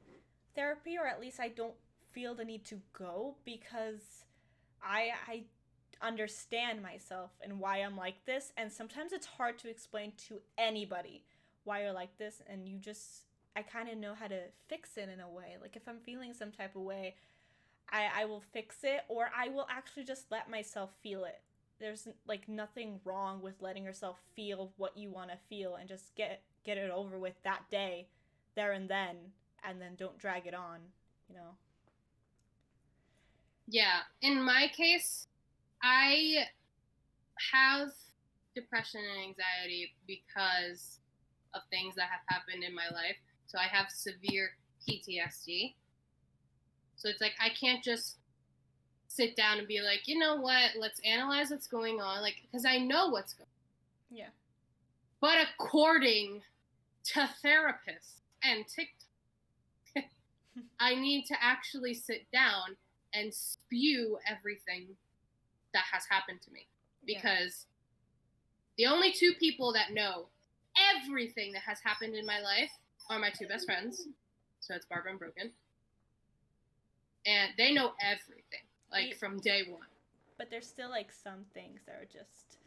therapy, or at least I don't feel the need to go, because I understand myself and why I'm like this, and sometimes it's hard to explain to anybody why you're like this, and I kind of know how to fix it in a way. Like if I'm feeling some type of way, I will fix it, or I will actually just let myself feel it. There's like nothing wrong with letting yourself feel what you want to feel and just get it over with that day, there and then don't drag it on, you know. Yeah, in my case, I have depression and anxiety because of things that have happened in my life. So I have severe PTSD. So it's like I can't just sit down and be like, you know what, let's analyze what's going on, like, because I know what's going on. Yeah. But according to therapists and TikTok, I need to actually sit down and spew everything that has happened to me. Because the only two people that know everything that has happened in my life are my two best friends. So it's Barbara and Broken. And they know everything, like from day one. But there's still like some things that are just...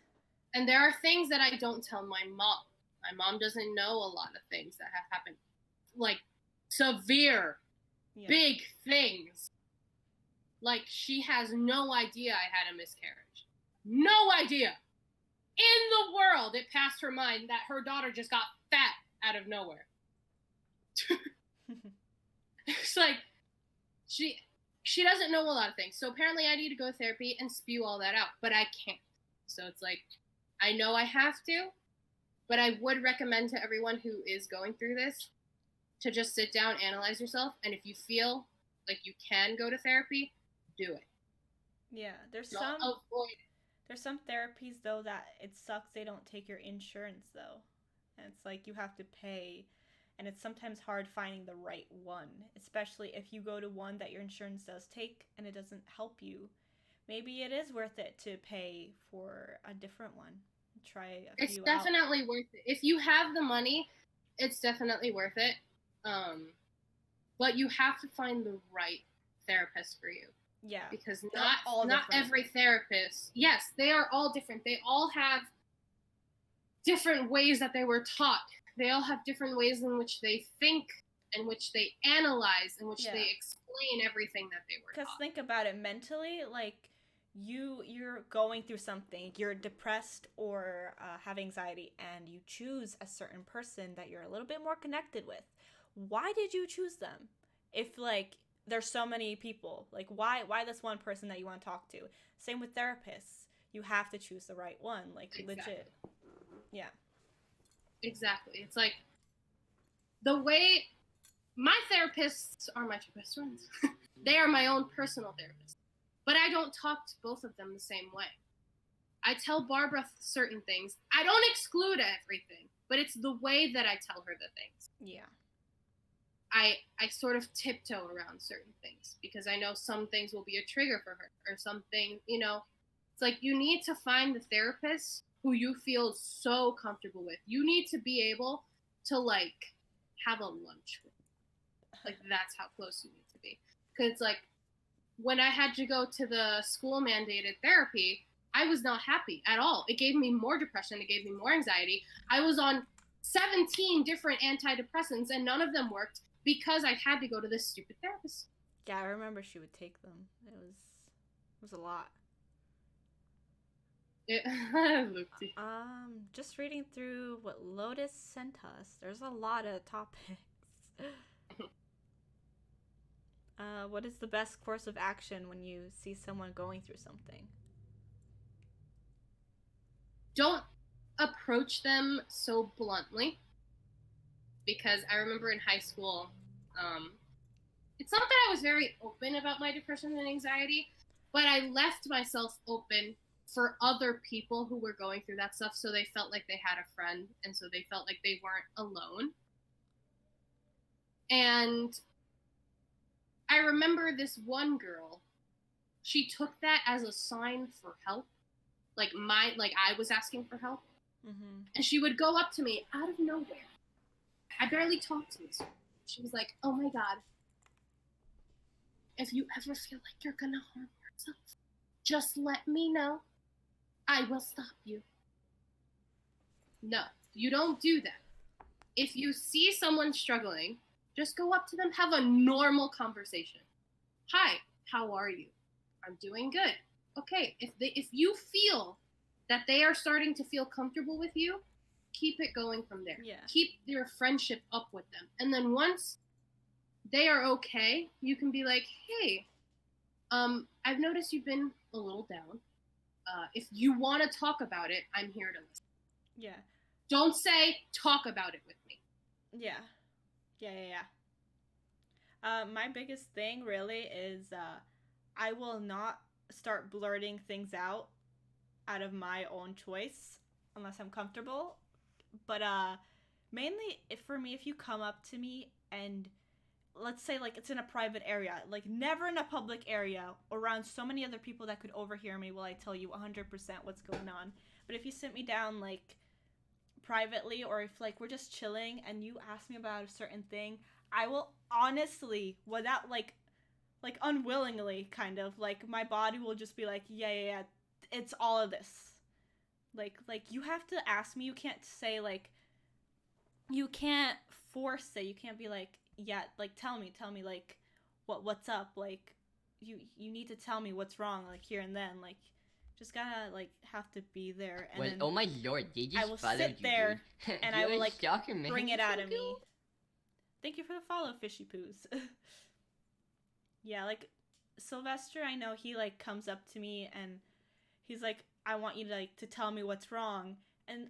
And there are things that I don't tell my mom. My mom doesn't know a lot of things that have happened. Like severe, big things. Like she has no idea I had a miscarriage. No idea. In the world, it passed her mind that her daughter just got fat out of nowhere. It's like, she doesn't know a lot of things. So apparently I need to go to therapy and spew all that out, but I can't. So it's like, I know I have to, but I would recommend to everyone who is going through this to just sit down, analyze yourself, and if you feel like you can go to therapy, do it. Yeah, there's some therapies though that it sucks they don't take your insurance though. And it's like you have to pay, and it's sometimes hard finding the right one, especially if you go to one that your insurance does take and it doesn't help you. Maybe it is worth it to pay for a different one. Try a few. It's definitely worth it. If you have the money, it's definitely worth it. But you have to find the right therapist for you. Yeah. Because not every therapist. Yes, they are all different. They all have different ways that they were taught. They all have different ways in which they think, in which they analyze, in which they explain everything that they were taught. Because think about it mentally, like you're going through something, you're depressed or have anxiety, and you choose a certain person that you're a little bit more connected with. Why did you choose them? If like there's so many people, like why this one person that you want to talk to? Same with therapists. You have to choose the right one, like legit. Yeah. Exactly. It's like the way my therapists are my two best friends. They are my own personal therapists. But I don't talk to both of them the same way. I tell Barbara certain things. I don't exclude everything, but it's the way that I tell her the things. Yeah. I sort of tiptoe around certain things because I know some things will be a trigger for her or something, it's like you need to find the therapist who you feel so comfortable with. You need to be able to like have a lunch with. Like that's how close you need to be. Because like when I had to go to the school mandated therapy, I was not happy at all. It gave me more depression. It gave me more anxiety. I was on 17 different antidepressants and none of them worked because I had to go to this stupid therapist. Yeah, I remember she would take them. It was a lot. Just reading through what Lotus sent us. There's a lot of topics. What is the best course of action when you see someone going through something? Don't approach them so bluntly. Because I remember in high school, it's not that I was very open about my depression and anxiety, but I left myself open for other people who were going through that stuff so they felt like they had a friend and so they felt like they weren't alone. And I remember this one girl, she took that as a sign for help. Like I was asking for help. Mm-hmm. And she would go up to me out of nowhere. I barely talked to her. She was like, oh my God, if you ever feel like you're gonna harm yourself, just let me know. I will stop you. No, you don't do that. If you see someone struggling, just go up to them, have a normal conversation. Hi, how are you? I'm doing good. Okay, if you feel that they are starting to feel comfortable with you, keep it going from there. Yeah. Keep your friendship up with them. And then once they are okay, you can be like, hey, I've noticed you've been a little down. If you want to talk about it, I'm here to listen. Yeah. Don't say, talk about it with me. Yeah. My biggest thing really is I will not start blurting things out of my own choice unless I'm comfortable. But mainly for me, if you come up to me and let's say like it's in a private area, like never in a public area around so many other people that could overhear me while I tell you 100% what's going on. But if you sit me down like privately or if like we're just chilling and you ask me about a certain thing, I will honestly, without like unwillingly kind of like my body will just be like yeah, it's all of this. Like you have to ask me. You can't say like, you can't force it. You can't be like, yeah, like tell me like what's up. Like you need to tell me what's wrong like here and then. Like just gotta like have to be there. And Well, then oh my lord, they just I will followed sit you, there dude. and You're I will a like stalker, man. bring it You're out so of me. cool. Thank you for the follow, Fishy Poos. Yeah, like Sylvester, I know he like comes up to me and he's like, I want you to like to tell me what's wrong. And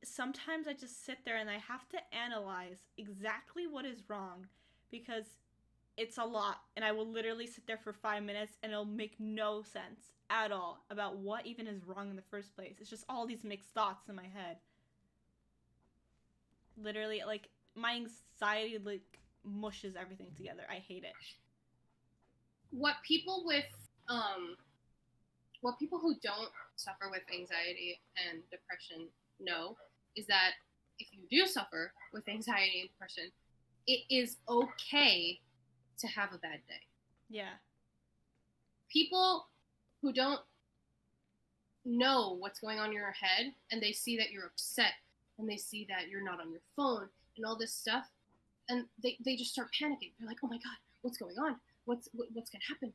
sometimes I just sit there and I have to analyze exactly what is wrong because it's a lot and I will literally sit there for 5 minutes and it'll make no sense at all about what even is wrong in the first place. It's just all these mixed thoughts in my head. Literally, like my anxiety like mushes everything together. I hate it. What people who don't suffer with anxiety and depression know is that if you do suffer with anxiety and depression, it is okay to have a bad day. Yeah. People who don't know what's going on in your head and they see that you're upset and they see that you're not on your phone and all this stuff and they just start panicking. They're like, oh my God, what's going on? What's gonna happen?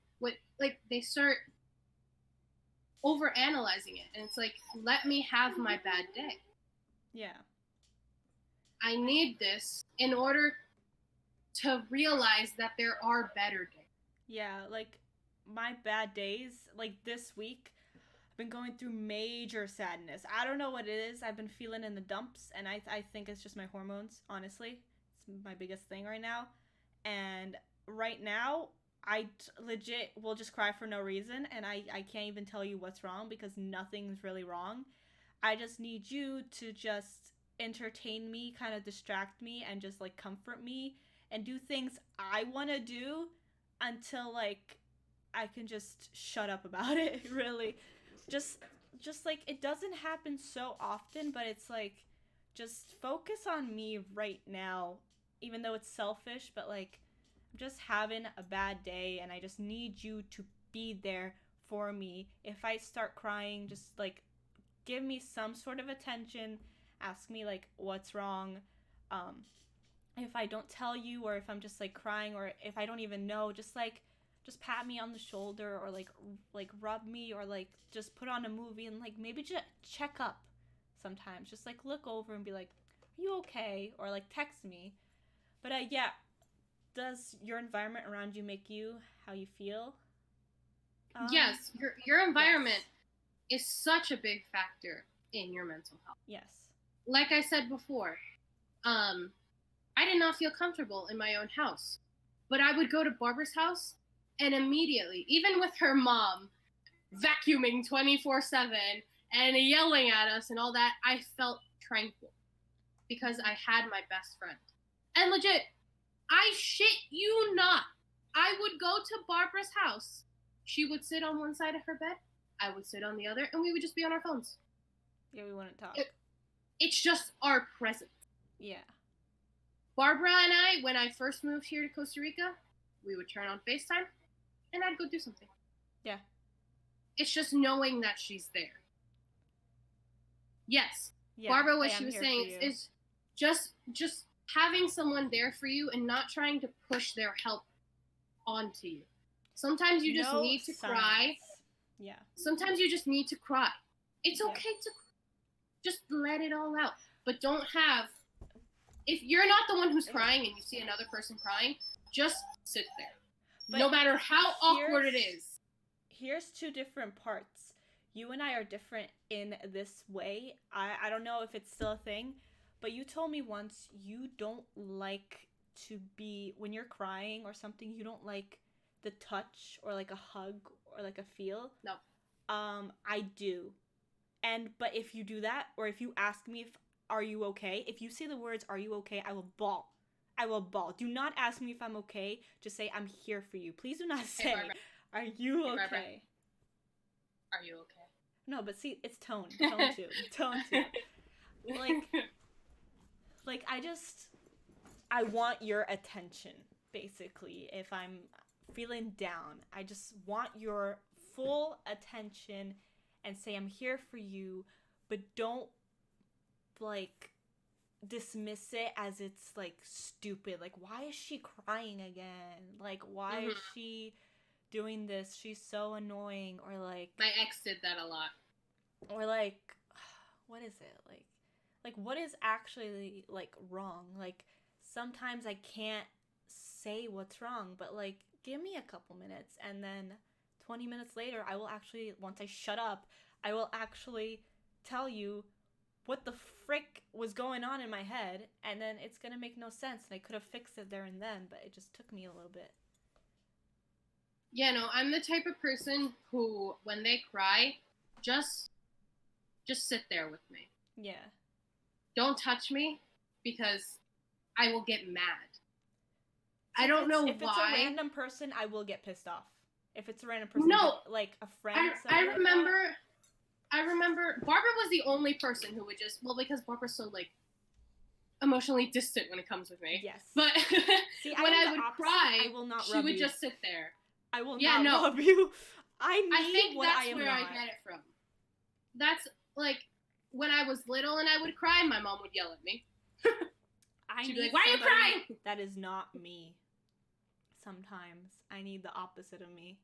They start over analyzing it and it's like, let me have my bad day. Yeah. I need this in order to realize that there are better days. Yeah, like my bad days, like this week, I've been going through major sadness. I don't know what it is. I've been feeling in the dumps, and I think it's just my hormones, honestly. It's my biggest thing right now. And right now, I legit will just cry for no reason, and I can't even tell you what's wrong because nothing's really wrong. I just need you to just entertain me, kind of distract me, and just like comfort me and do things I want to do until like I can just shut up about it, really. Just like it doesn't happen so often, but it's like just focus on me right now, even though it's selfish, but like I'm just having a bad day and I just need you to be there for me. If I start crying, just like give me some sort of attention, ask me like what's wrong. If I don't tell you, or if I'm just like crying, or if I don't even know, just pat me on the shoulder, or like rub me, or like just put on a movie and like maybe just check up sometimes. Just like look over and be like, are you okay? Or like text me. But yeah, does your environment around you make you how you feel? Yes, your environment is such a big factor in your mental health. Yes. Like I said before, I did not feel comfortable in my own house, but I would go to Barbara's house and immediately, even with her mom vacuuming 24/7 and yelling at us and all that, I felt tranquil because I had my best friend. And legit, I shit you not, I would go to Barbara's house. She would sit on one side of her bed, I would sit on the other, and we would just be on our phones. Yeah, we wouldn't talk. It's just our presence. Yeah. Barbara and I, when I first moved here to Costa Rica, we would turn on FaceTime, and I'd go do something. Yeah. It's just knowing that she's there. Yes. Yeah, Barbara, what she was saying is just having someone there for you and not trying to push their help onto you. Sometimes you just need to cry. Yeah. Sometimes you just need to cry. It's okay to just let it all out. But don't have... If you're not the one who's crying and you see another person crying, just sit there. But no matter how awkward it is. Here's two different parts. You and I are different in this way. I don't know if it's still a thing, but you told me once you don't like to be, when you're crying or something, you don't like the touch or like a hug or like a feel. No. I do. But if you do that, or if you ask me if are you okay, if you say the words are you okay, I will bawl. I will bawl. Do not ask me if I'm okay. Just say I'm here for you. Please do not say are you okay? Are you okay? No, but see, it's tone. Tone too. Tone too. Like I want your attention, basically. If I'm feeling down, I just want your full attention and say I'm here for you, but don't like dismiss it as it's like stupid. Like, why is she crying again? Like, why is she doing this? She's so annoying. Or like my ex did that a lot. Or like, what is it? Like what is actually like wrong? Like sometimes I can't say what's wrong, but like give me a couple minutes, and then 20 minutes later I will actually, once I shut up, I will actually tell you what the frick was going on in my head, and then it's gonna make no sense, and I could have fixed it there and then, but it just took me a little bit. Yeah, no, I'm the type of person who, when they cry, just sit there with me. Yeah. Don't touch me, because I will get mad. I don't know why. If it's a random person, I will get pissed off. If it's a random person, like a friend. I remember Barbara was the only person who would just, well, because Barbara's so like emotionally distant when it comes with me. Yes. But see, when I would cry, I will not she would just sit there. I will not rub you. I think what that's I am where not. I get it from. That's like when I was little and I would cry, my mom would yell at me. She'd be like, "Why are you crying?" That is not me. Sometimes I need the opposite of me.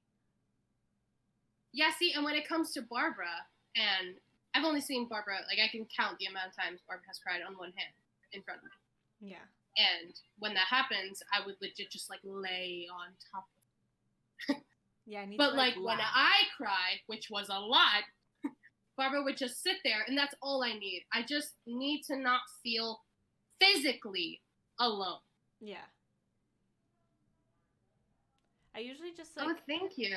Yeah, see, and when it comes to Barbara, and I've only seen Barbara, like I can count the amount of times Barbara has cried on one hand in front of me. Yeah. And when that happens, I would legit just like lay on top of it. Yeah, I need but to, like when I cried, which was a lot, Barbara would just sit there, and that's all I need. I just need to not feel physically alone. Yeah. I usually just like... Oh, thank you.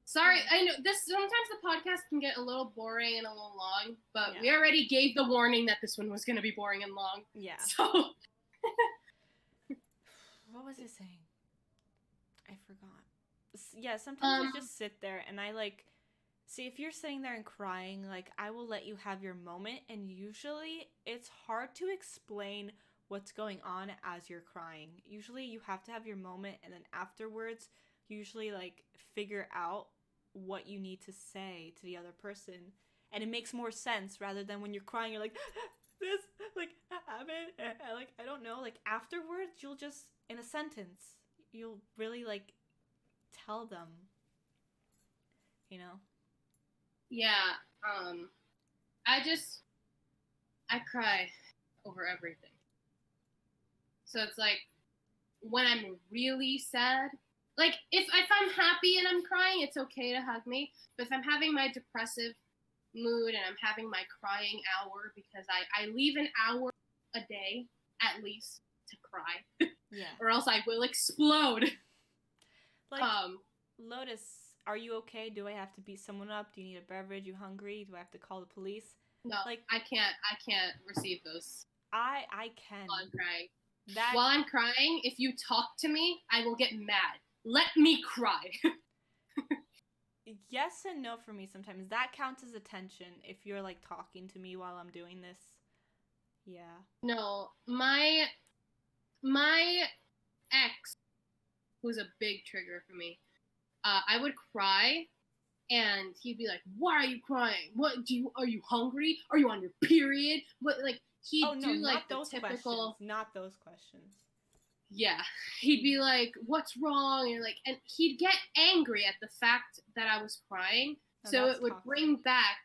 Sorry, I know sometimes the podcast can get a little boring and a little long, but we already gave the warning that this one was going to be boring and long. Yeah. So What was I saying? I forgot. Yeah, sometimes I just sit there and I like see if you're sitting there and crying, like I will let you have your moment, and usually it's hard to explain what's going on as you're crying. Usually you have to have your moment and then afterwards usually like figure out what you need to say to the other person. And it makes more sense rather than when you're crying you're like this like happened and, like I don't know, like afterwards you'll just in a sentence you'll really like tell them, you know. Yeah. I cry over everything. So it's like when I'm really sad, like if I'm happy and I'm crying, it's okay to hug me. But if I'm having my depressive mood and I'm having my crying hour, because I leave an hour a day at least to cry. Yeah. Or else I will explode. Like Lotus, are you okay? Do I have to beat someone up? Do you need a beverage? You hungry? Do I have to call the police? No, like I can't receive those. I can. While I'm crying. That... While I'm crying, if you talk to me, I will get mad. Let me cry. Yes and no for me sometimes. That counts as attention if you're like talking to me while I'm doing this. Yeah. No, my ex, who's a big trigger for me, I would cry and he'd be like, "Why are you crying? Are you hungry? Are you on your period?" What, like he'd do like the typical, not those questions. Yeah, he'd be like, "What's wrong?" And he'd get angry at the fact that I was crying. No, so it would bring back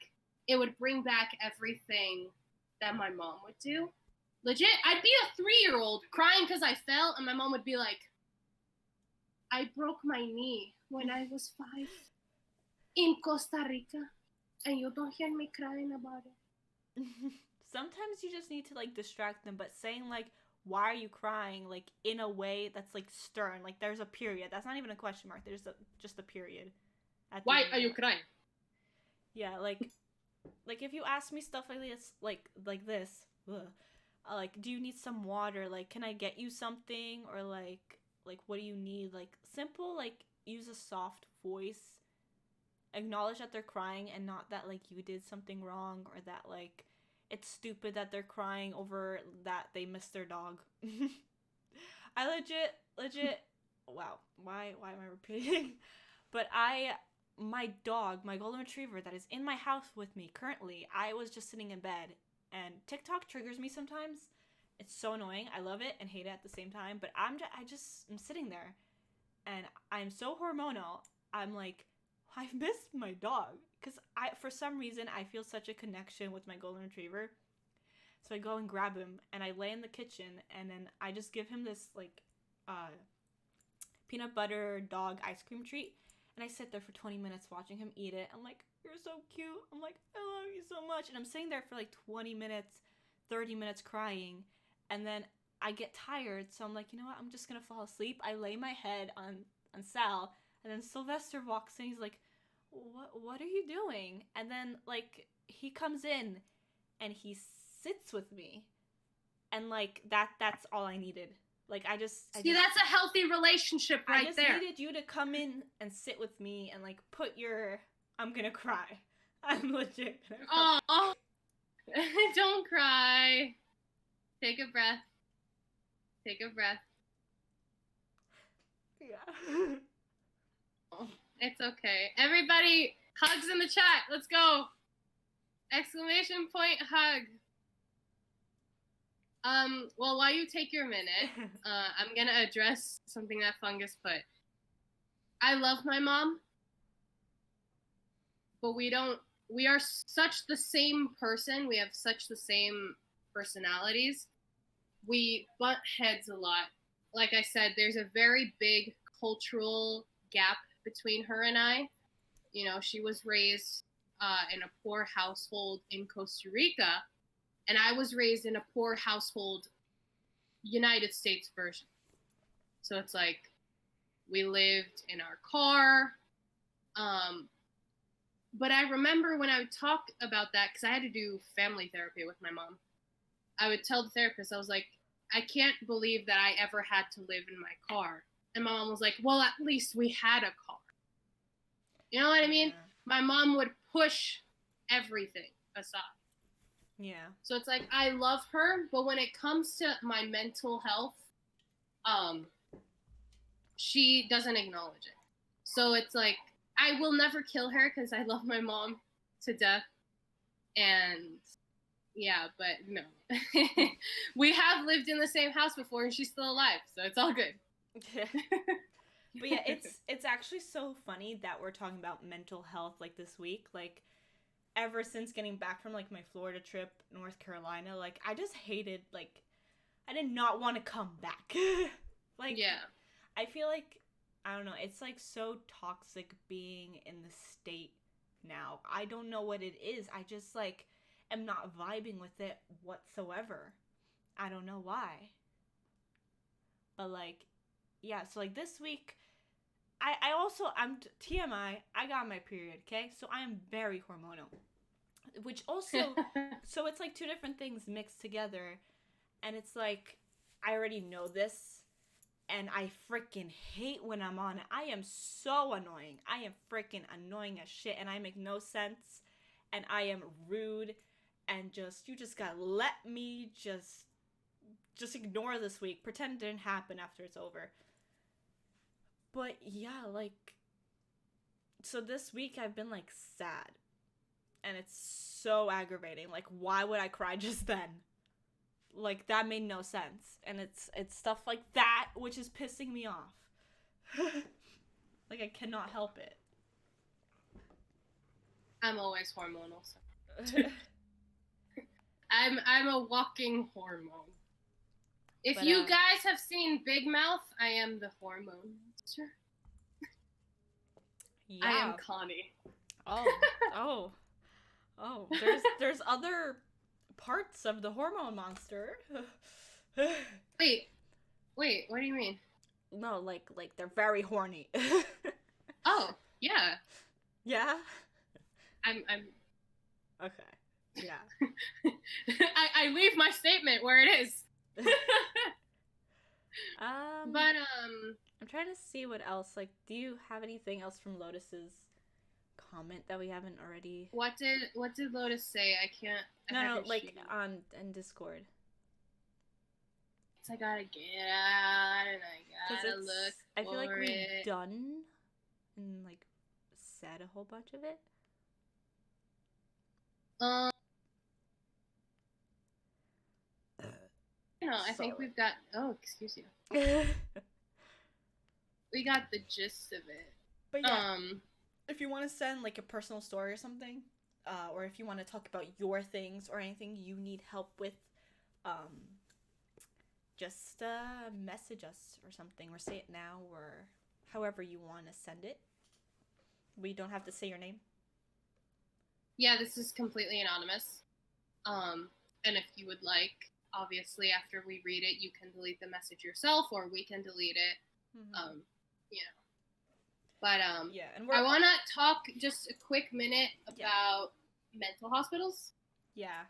everything that my mom would do. Legit, I'd be a 3-year-old crying because I fell, and my mom would be like, "I broke my knee when I was 5 in Costa Rica, and you don't hear me crying about it." Sometimes you just need to like distract them, but saying like, "Why are you crying?" like in a way that's like stern, like there's a period. That's not even a question mark. There's just a period. Why are you crying? Yeah, like if you ask me stuff like this, like, do you need some water? Like, can I get you something? Or like what do you need? Like simple, like use a soft voice. Acknowledge that they're crying and not that like you did something wrong or that like it's stupid that they're crying over that they missed their dog. I legit wow, why am I repeating? But my dog, my golden retriever that is in my house with me currently, I was just sitting in bed and TikTok triggers me sometimes. It's so annoying. I love it and hate it at the same time, but I'm sitting there and I'm so hormonal. I'm like, I've missed my dog because for some reason I feel such a connection with my golden retriever. So I go and grab him and I lay in the kitchen and then I just give him this like peanut butter dog ice cream treat and I sit there for 20 minutes watching him eat it. I'm like, "You're so cute." I'm like, "I love you so much." And I'm sitting there for like 20 minutes, 30 minutes crying and then I get tired, so I'm like, you know what? I'm just gonna fall asleep. I lay my head on Sal and then Sylvester walks in. He's like, what are you doing? And then like he comes in and he sits with me and like that's all I needed. Like I just that's a healthy relationship right there. I just needed you to come in and sit with me and like put your I'm gonna cry. I'm legit gonna cry. Oh, don't cry. Take a breath. Yeah. It's okay. Everybody, hugs in the chat. Let's go. Exclamation point hug. Well, while you take your minute, I'm gonna address something that Fungus put. I love my mom, but we are such the same person. We have such the same personalities. We butt heads a lot. Like I said, there's a very big cultural gap between her and I. You know, she was raised in a poor household in Costa Rica, and I was raised in a poor household, United States version. So it's like we lived in our car. But I remember when I would talk about that, because I had to do family therapy with my mom, I would tell the therapist, I was like, I can't believe that I ever had to live in my car. And my mom was like, well, at least we had a car. You know what I mean? Yeah. My mom would push everything aside. Yeah. So it's like, I love her, but when it comes to my mental health, she doesn't acknowledge it. So it's like, I will never kill her because I love my mom to death. And yeah, but no. We have lived in the same house before and she's still alive, so it's all good. But yeah, it's actually so funny that we're talking about mental health like this week. Like, ever since getting back from like my Florida trip, North Carolina, like I just hated, like, I did not want to come back. Like, yeah. I feel like, I don't know, it's like so toxic being in the state now. I don't know what it is. I just like am not vibing with it whatsoever. I don't know why. But like, yeah, so like this week, I'm TMI, I got my period, okay? So I am very hormonal. Which also, so it's like two different things mixed together. And it's like, I already know this. And I freaking hate when I'm on it. I am so annoying. I am freaking annoying as shit. And I make no sense. And I am rude. And you just gotta let me just ignore this week. Pretend it didn't happen after it's over. But yeah, like, so this week I've been like sad. And it's so aggravating. Like, why would I cry just then? Like, that made no sense. And it's stuff like that which is pissing me off. Like, I cannot help it. I'm always hormonal. So. I'm a walking hormone. If you guys have seen Big Mouth, I am the hormone monster. Yeah. I am Connie. Oh. There's other parts of the hormone monster. Wait, what do you mean? No, like they're very horny. Oh, yeah. Yeah? I'm Okay. Yeah. I leave my statement where it is. But I'm trying to see what else. Like, do you have anything else from Lotus's comment that we haven't already? What did Lotus say? I can't. No, like in Discord. I gotta get out and I gotta look. I feel like we've it. done and like said a whole bunch of it. I think we've got. Oh, excuse you. We got the gist of it. But yeah, if you want to send like a personal story or something, or if you want to talk about your things or anything you need help with, just message us or something, or say it now, or however you want to send it. We don't have to say your name. Yeah, this is completely anonymous. And if you would like, obviously, after we read it, you can delete the message yourself, or we can delete it. Mm-hmm. You know. But yeah, and I want to talk just a quick minute about mental hospitals. Yeah.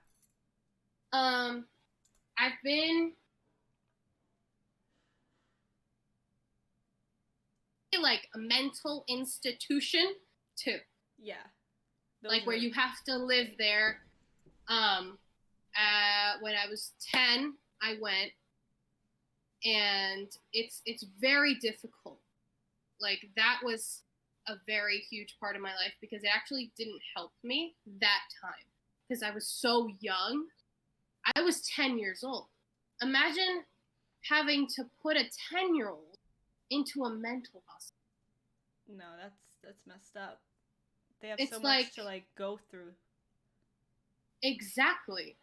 I've been like a mental institution too. Yeah. Like where you have to live there. When I was 10, I went, and it's very difficult. Like, that was a very huge part of my life because it actually didn't help me that time because I was so young. I was 10 years old. Imagine having to put a 10-year-old into a mental hospital. No, that's messed up. They have so like, much to like go through. Exactly.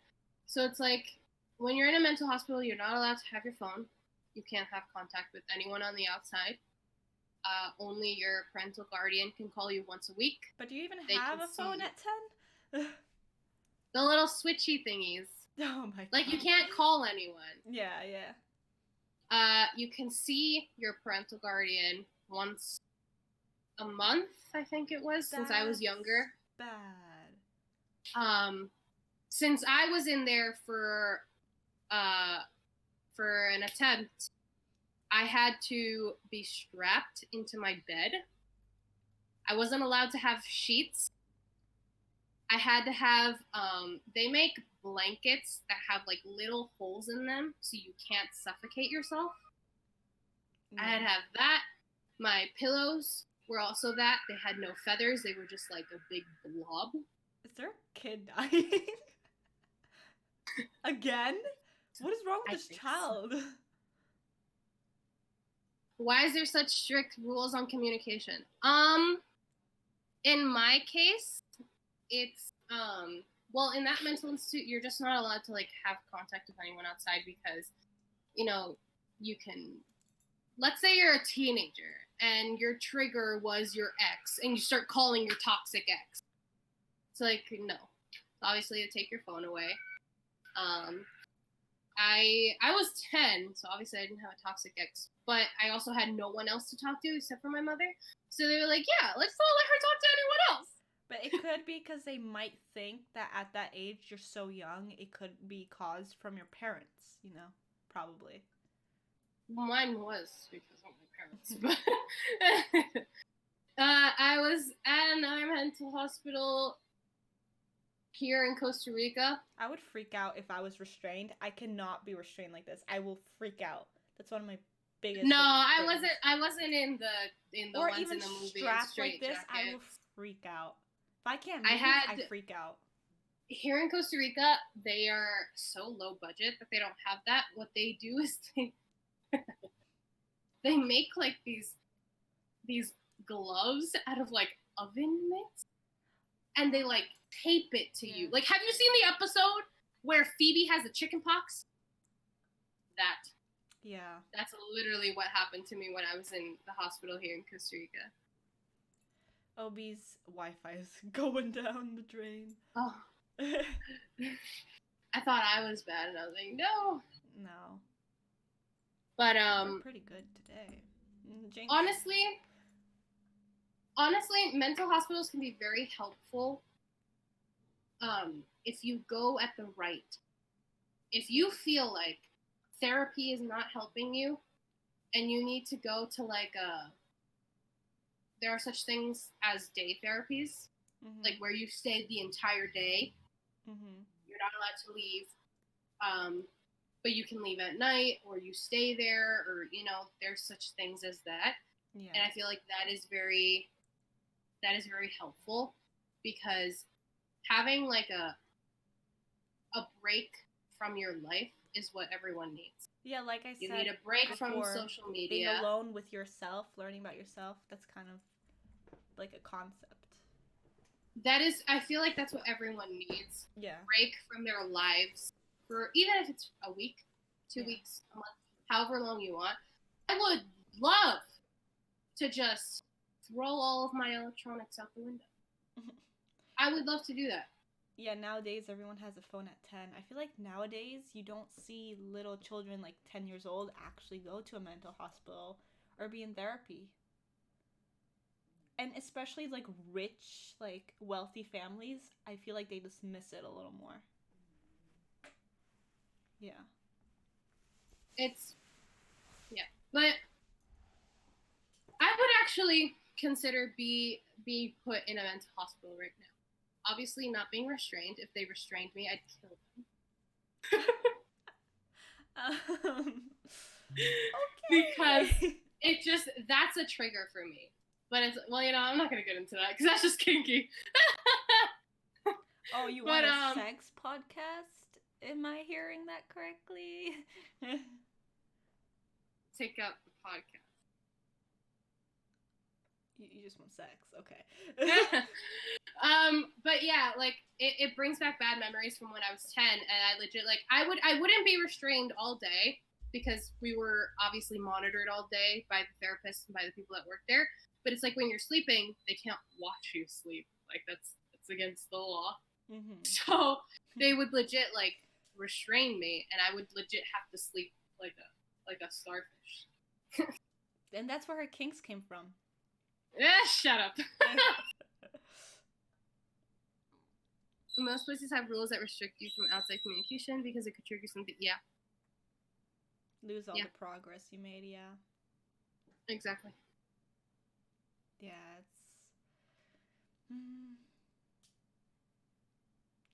So it's like when you're in a mental hospital, you're not allowed to have your phone. You can't have contact with anyone on the outside. Only your parental guardian can call you once a week. But do you even have a phone at 10? The little switchy thingies. Oh my god. Like, you can't call anyone. Yeah, yeah. You can see your parental guardian once a month, I think it was, since I was younger. Bad. Since I was in there for for an attempt, I had to be strapped into my bed. I wasn't allowed to have sheets. I had to have, they make blankets that have like little holes in them so you can't suffocate yourself. I had to have that. My pillows were also that. They had no feathers. They were just like a big blob. Is there a kid dying? Again? What is wrong with this child? So. Why is there such strict rules on communication? In my case, it's well, in that mental institute, you're just not allowed to like have contact with anyone outside because, you know, you can. Let's say you're a teenager and your trigger was your ex, and you start calling your toxic ex. It's like no, obviously to take your phone away. I was 10, so obviously I didn't have a toxic ex, but I also had no one else to talk to except for my mother. So they were like, yeah, let's not let her talk to anyone else. But it could be because they might think that at that age you're so young, it could be caused from your parents, you know, probably. Mine was because of my parents, but I was at another mental hospital here in Costa Rica. I would freak out if I was restrained. I cannot be restrained like this. I will freak out. That's one of my biggest. No, I wasn't in the or ones even in the movie. strapped like this. Jackets. I will freak out. If I can't move, I freak out. Here in Costa Rica, they are so low budget that they don't have that. What they do is they make like these gloves out of like oven mitts, and they like tape it to you. Like, have you seen the episode where Phoebe has the chicken pox? That. Yeah. That's literally what happened to me when I was in the hospital here in Costa Rica. Obi's Wi-Fi is going down the drain. Oh. I thought I was bad, and I was like, no. No. But we're pretty good today. Jinx. Honestly, mental hospitals can be very helpful. If you go at the right. If you feel like therapy is not helping you, and you need to go to like there are such things as day therapies, like where you stay the entire day. You're not allowed to leave, but you can leave at night, or you stay there, or you know, there's such things as that. Yeah. And I feel like that is very helpful, because having like a break from your life is what everyone needs. Yeah, like I said, you need a break from social media. Being alone with yourself, learning about yourself, that's kind of like a concept. That is, I feel like that's what everyone needs. Yeah. Break from their lives for, even if it's a week, 2 weeks, a month, however long you want. I would love to just throw all of my electronics out the window. I would love to do that. Yeah, nowadays everyone has a phone at 10. I feel like nowadays you don't see little children like 10 years old actually go to a mental hospital or be in therapy. And especially like rich, like wealthy families, I feel like they just miss it a little more. Yeah. But I would actually consider be put in a mental hospital right now. Obviously not being restrained. If they restrained me, I'd kill them. Okay. Because it just, that's a trigger for me. But it's, well, you know, I'm not going to get into that because that's just kinky. Oh, you want a sex podcast? Am I hearing that correctly? Take out the podcast. You just want sex, okay. But yeah, like it brings back bad memories from when I was 10, and I legit I wouldn't be restrained all day because we were obviously monitored all day by the therapists and by the people that work there. But it's like when you're sleeping, they can't watch you sleep. Like that's against the law. So they would legit like restrain me, and I would legit have to sleep like a starfish. And that's where her kinks came from. Shut up. Most places have rules that restrict you from outside communication because it could trigger something. Yeah. lose all Yeah. the progress you made. Yeah. Exactly. Yeah,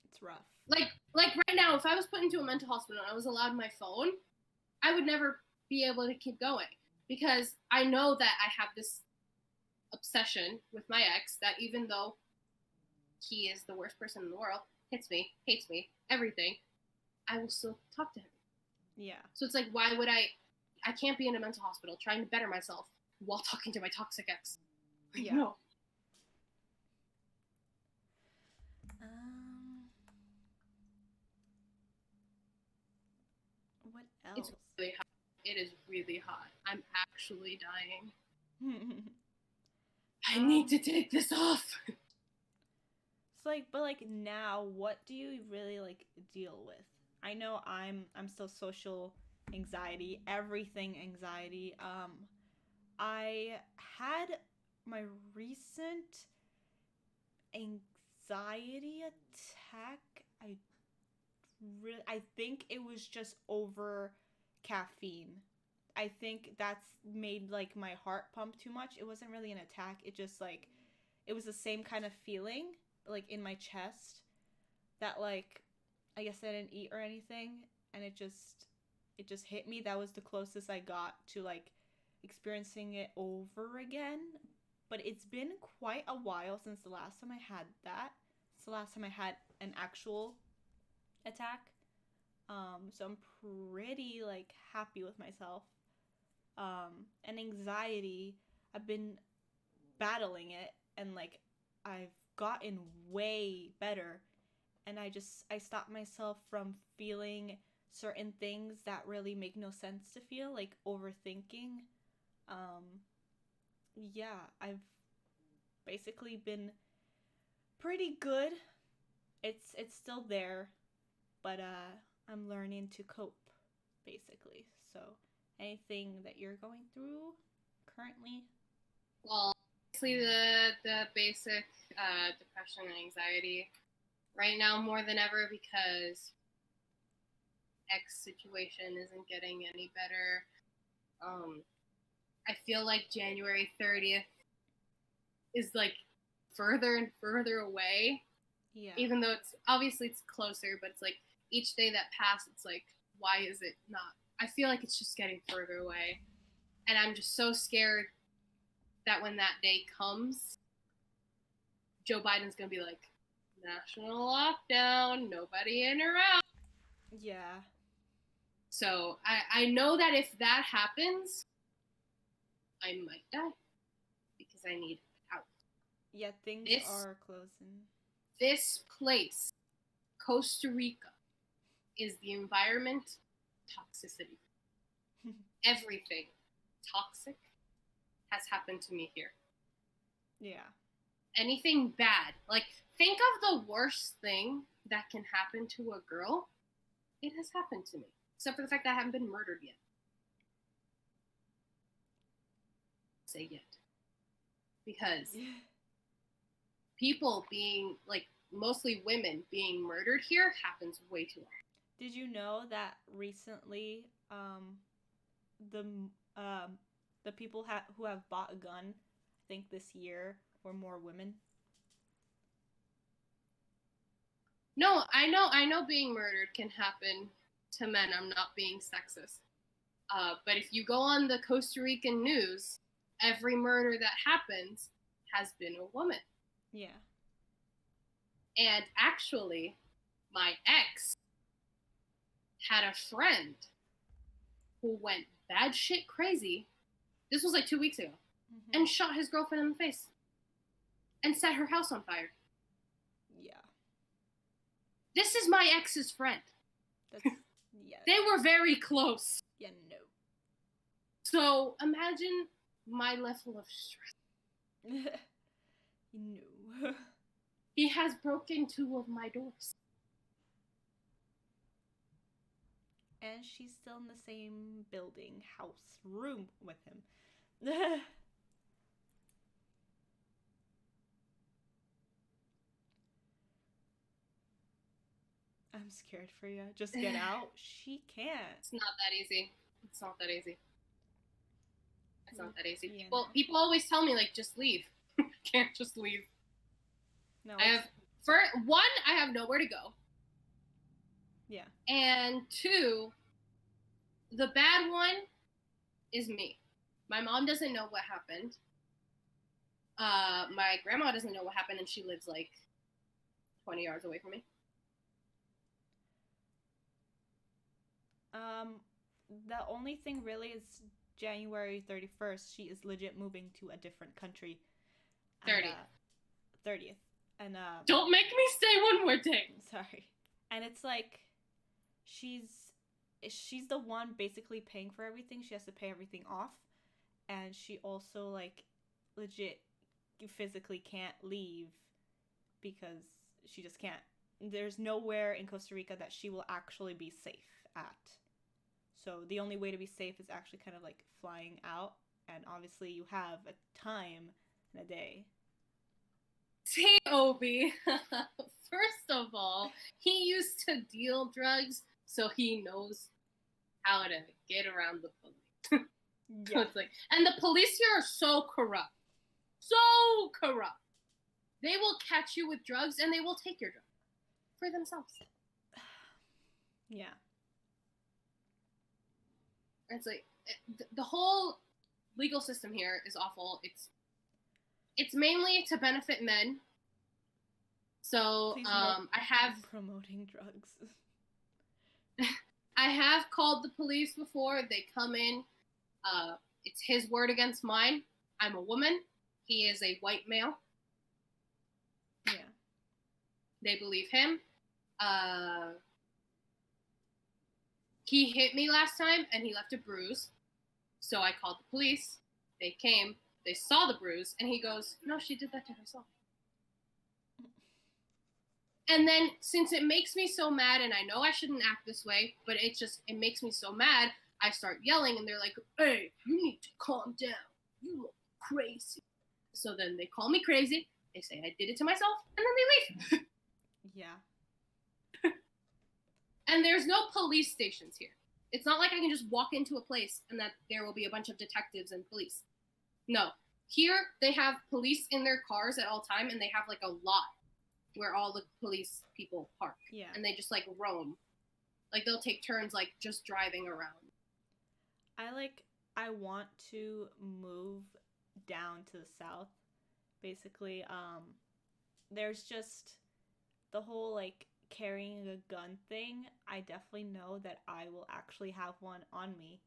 it's rough. Like right now, if I was put into a mental hospital and I was allowed my phone, I would never be able to keep going because I know that I have this obsession with my ex that even though he is the worst person in the world, hits me, hates me, everything, I will still talk to him. Yeah. So it's like, why would I can't be in a mental hospital trying to better myself while talking to my toxic ex. Yeah. No. What else? It's really hot. It is really hot. I'm actually dying. I need to take this off. It's like, but like now, what do you really like deal with? I know I'm still social anxiety, everything anxiety. I had my recent anxiety attack. I think it was just over caffeine. I think that's made like my heart pump too much. It wasn't really an attack. It just like it was the same kind of feeling like in my chest that like I guess I didn't eat or anything and it just hit me. That was the closest I got to like experiencing it over again. But it's been quite a while since the last time I had that. It's the last time I had an actual attack. So I'm pretty like happy with myself. And anxiety, I've been battling it and like I've gotten way better and I stopped myself from feeling certain things that really make no sense to feel, like overthinking. Um yeah, I've basically been pretty good. It's still there, but I'm learning to cope basically. So, anything that you're going through currently? Well, obviously the basic depression and anxiety right now more than ever because X situation isn't getting any better. I feel like January 30th is like further and further away. Yeah. Even though it's obviously it's closer, but it's like each day that passes, it's like, why is it not? I feel like it's just getting further away. And I'm just so scared that when that day comes, Joe Biden's going to be like, national lockdown, nobody in or out. Yeah. So I know that if that happens, I might die because I need out. Yeah, things are closing. This place, Costa Rica, is the environment toxicity. Everything toxic has happened to me here. Yeah. Anything bad. Like, think of the worst thing that can happen to a girl. It has happened to me. Except for the fact that I haven't been murdered yet. Say yet. Because people being, like, mostly women being murdered here happens way too often. Did you know that recently the people who have bought a gun, I think this year, were more women? No, I know being murdered can happen to men. I'm not being sexist. But if you go on the Costa Rican news, every murder that happens has been a woman. Yeah. And actually, my ex had a friend who went bad shit crazy. This was like 2 weeks ago. Mm-hmm. And shot his girlfriend in the face. And set her house on fire. Yeah. This is my ex's friend. Yeah. They were very close. Yeah, no. So imagine my level of stress. No. He has broken 2 of my doors. And she's still in the same building, house, room with him. I'm scared for you. Just get out. She can't. It's not that easy. It's not that easy. It's not that easy. Yeah, People always tell me, like, just leave. Can't just leave. No, I have, I have nowhere to go. Yeah. And 2, the bad one is me. My mom doesn't know what happened. My grandma doesn't know what happened, and she lives like 20 yards away from me. The only thing really is January 31st. She is legit moving to a different country. 30th. 30th. And Don't make me say one more thing. Sorry. And it's like she's the one basically paying for everything. She has to pay everything off. And she also like legit physically can't leave because she just can't. There's nowhere in Costa Rica that she will actually be safe at. So the only way to be safe is actually kind of like flying out, and obviously you have a time in a day. See, Obi, first of all, he used to deal drugs, so he knows how to get around the police. Yeah. So it's like, and the police here are so corrupt. So corrupt. They will catch you with drugs and they will take your drugs for themselves. Yeah. It's like the whole legal system here is awful. It's mainly to benefit men. So I have promoting drugs. I have called the police before. They come in. It's his word against mine. I'm a woman. He is a white male. Yeah. They believe him. He hit me last time and he left a bruise. So I called the police. They came. They saw the bruise. And he goes, no, she did that to herself. And then since it makes me so mad, and I know I shouldn't act this way, but it makes me so mad, I start yelling and they're like, hey, you need to calm down. You look crazy. So then they call me crazy. They say I did it to myself, and then they leave. Yeah. And there's no police stations here. It's not like I can just walk into a place and that there will be a bunch of detectives and police. No. Here, they have police in their cars at all time, and they have like a lot where all the police people park. Yeah. And they just like roam. Like they'll take turns like just driving around. I want to move down to the south. Basically, there's just the whole like carrying a gun thing. I definitely know that I will actually have one on me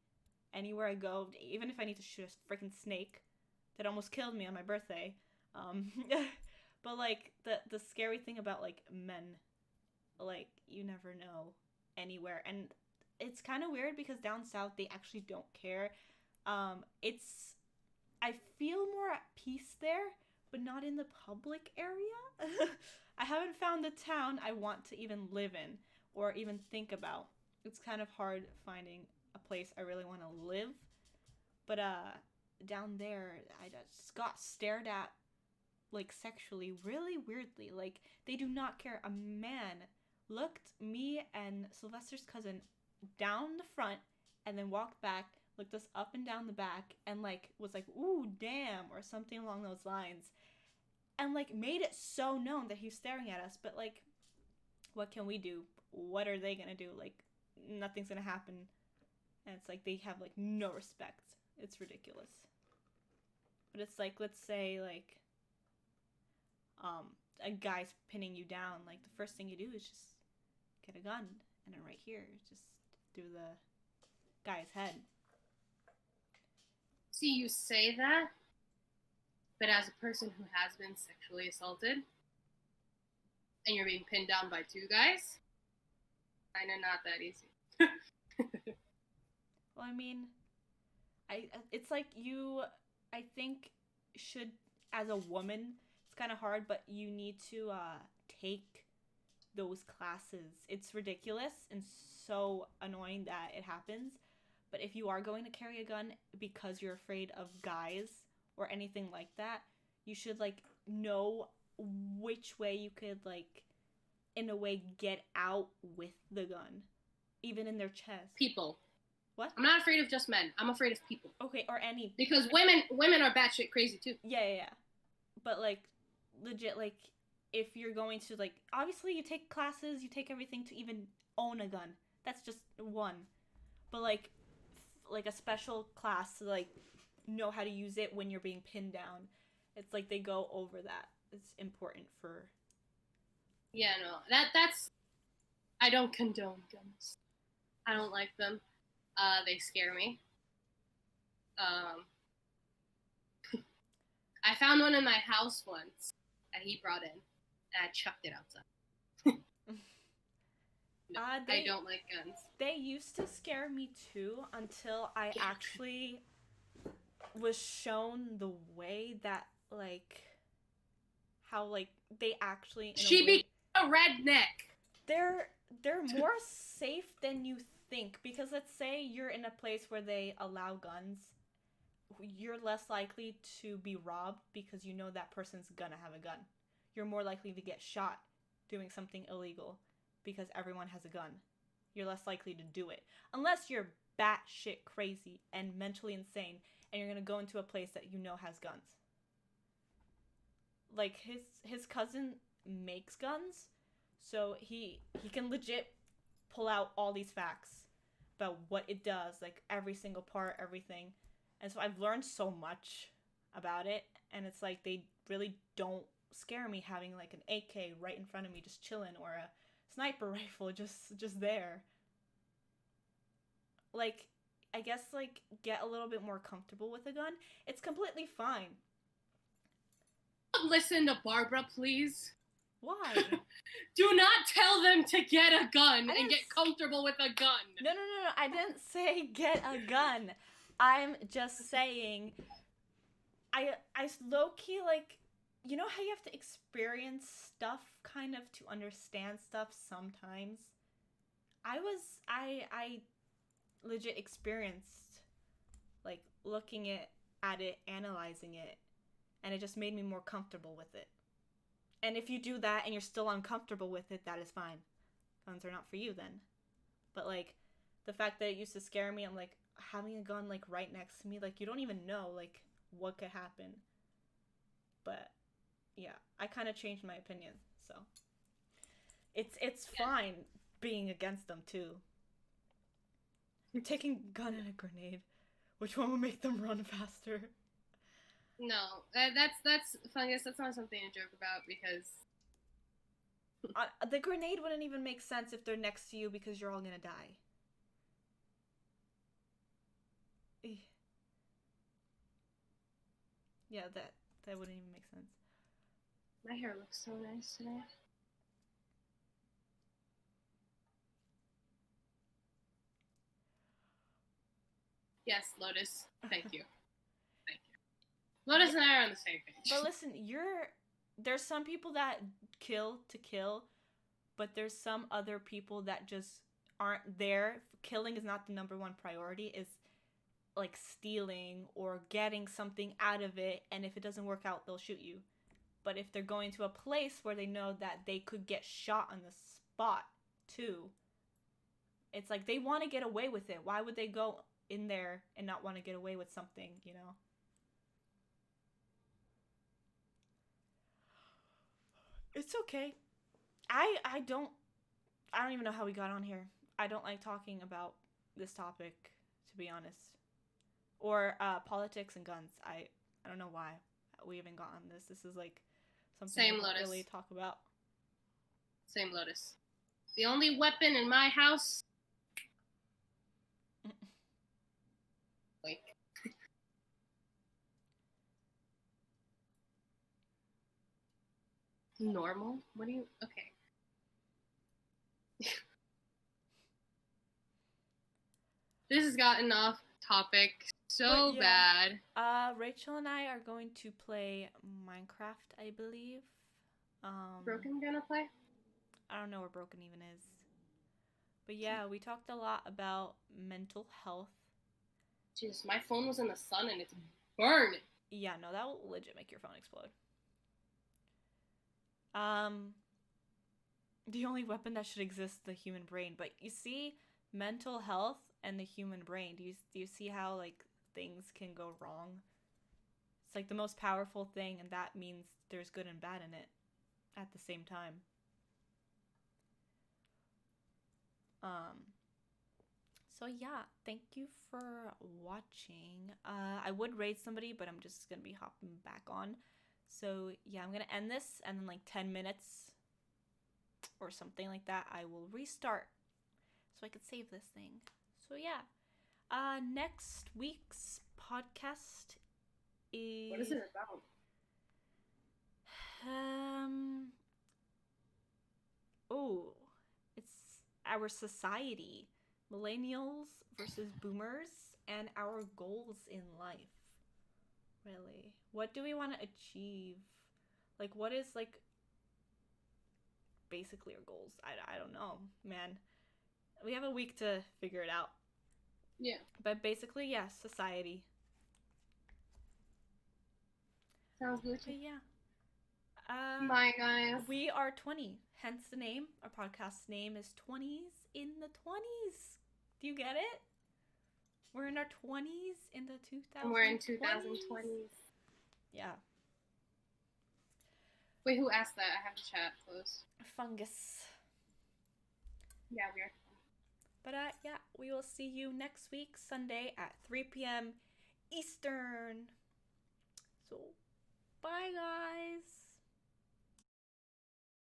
anywhere I go, even if I need to shoot a freaking snake that almost killed me on my birthday. But like the scary thing about like men, like you never know anywhere, and it's kind of weird because down south they actually don't care. I feel more at peace there, but not in the public area. I haven't found a town I want to even live in or even think about. It's kind of hard finding a place I really want to live. But down there, I just got stared at like sexually really weirdly. Like they do not care. A man looked me and Sylvester's cousin down the front and then walked back, looked us up and down the back, and like was like, ooh, damn, or something along those lines. And like made it so known that he's staring at us. But like, what can we do? What are they gonna do? Like, nothing's gonna happen. And it's like they have like no respect. It's ridiculous. But it's like, let's say like a guy's pinning you down, like the first thing you do is just get a gun and then right here, just through the guy's head. See, you say that, but as a person who has been sexually assaulted, and you're being pinned down by 2 guys, kinda not that easy. Well, I mean, it's like you, I think, should, as a woman, it's kind of hard, but you need to take those classes. It's ridiculous and so annoying that it happens. But if you are going to carry a gun because you're afraid of guys or anything like that, you should like know which way you could like, in a way, get out with the gun, even in their chest. People. What? I'm not afraid of just men. I'm afraid of people. Okay, or any. Because women are batshit crazy too. Yeah. But like, legit, like, if you're going to like, obviously you take classes, you take everything to even own a gun. That's just one. But like a special class to like know how to use it when you're being pinned down. It's like they go over that. It's important for. Yeah, no, that's. I don't condone guns. I don't like them. They scare me. I found one in my house once that he brought in, and I chucked it outside. No, I don't like guns. They used to scare me too until I actually was shown the way that like how like they actually She became a redneck. They're more safe than you think, because let's say you're in a place where they allow guns, you're less likely to be robbed because you know that person's gonna have a gun. You're more likely to get shot doing something illegal because everyone has a gun. You're less likely to do it. Unless you're batshit crazy and mentally insane and you're gonna go into a place that you know has guns. Like, his cousin makes guns, so he can legit pull out all these facts about what it does, like every single part, everything. And so I've learned so much about it, and it's like they really don't scare me having like an AK right in front of me just chilling, or a sniper rifle just there. Like, I guess like get a little bit more comfortable with a gun. It's completely fine. Listen to Barbara, please. Why? Do not tell them to get a gun and get comfortable with a gun. No. I didn't say get a gun. I'm just saying I low-key, like, you know how you have to experience stuff kind of to understand stuff sometimes? I legit experienced, like, looking at it, analyzing it, and it just made me more comfortable with it. And if you do that and you're still uncomfortable with it, that is fine. Guns are not for you then. But, like, the fact that it used to scare me, I'm like, having a gun, like, right next to me, like, you don't even know, like, what could happen. But, yeah, I kind of changed my opinion, so. It's fine being against them, too. Taking a gun and a grenade. Which one would make them run faster? No, that's I guess that's not something to joke about, because the grenade wouldn't even make sense if they're next to you, because you're all gonna die. Yeah, that wouldn't even make sense. My hair looks so nice today. Yes, Lotus. Thank you. Thank you. Lotus and I are on the same page. But listen, there's some people that kill to kill, but there's some other people that just aren't there. Killing is not the number one priority. Is like stealing or getting something out of it, and if it doesn't work out, they'll shoot you. But if they're going to a place where they know that they could get shot on the spot too, it's like they want to get away with it. Why would they go in there and not want to get away with something, you know? It's okay. I don't even know how we got on here. I don't like talking about this topic, to be honest. Or politics and guns. I don't know why we even got on this. This is like something Same, we don't Lotus. really talk about. Same, Lotus. The only weapon in my house. Like. Normal? What do you? Okay. This has gotten off topic so bad. Rachel and I are going to play Minecraft, I believe. Broken gonna play? I don't know where Broken even is. But yeah, we talked a lot about mental health. Jeez, my phone was in the sun and it's burning. Yeah, no, that will legit make your phone explode. The only weapon that should exist is the human brain. But you see, mental health and the human brain. Do you see how like things can go wrong? It's like the most powerful thing, and that means there's good and bad in it at the same time. So yeah, thank you for watching. I would raid somebody, but I'm just gonna be hopping back on. So yeah, I'm gonna end this, and in like 10 minutes or something like that, I will restart so I could save this thing. So yeah, next week's podcast is... What is it about? Oh, it's our society. Millennials versus boomers and our goals in life. Really. What do we want to achieve? Like, what is, like, basically our goals? I don't know, man. We have a week to figure it out. Yeah. But basically, yeah, society. Sounds good. But yeah. Bye, guys. We are 20, hence the name. Our podcast name is 20's in the 20's. Do you get it? We're in our 20's in the 2020s. And we're in 2020s. Yeah. Wait, who asked that? I have the chat closed. Fungus. Yeah, we are. But yeah, we will see you next week, Sunday at 3 p.m. Eastern. So, bye, guys.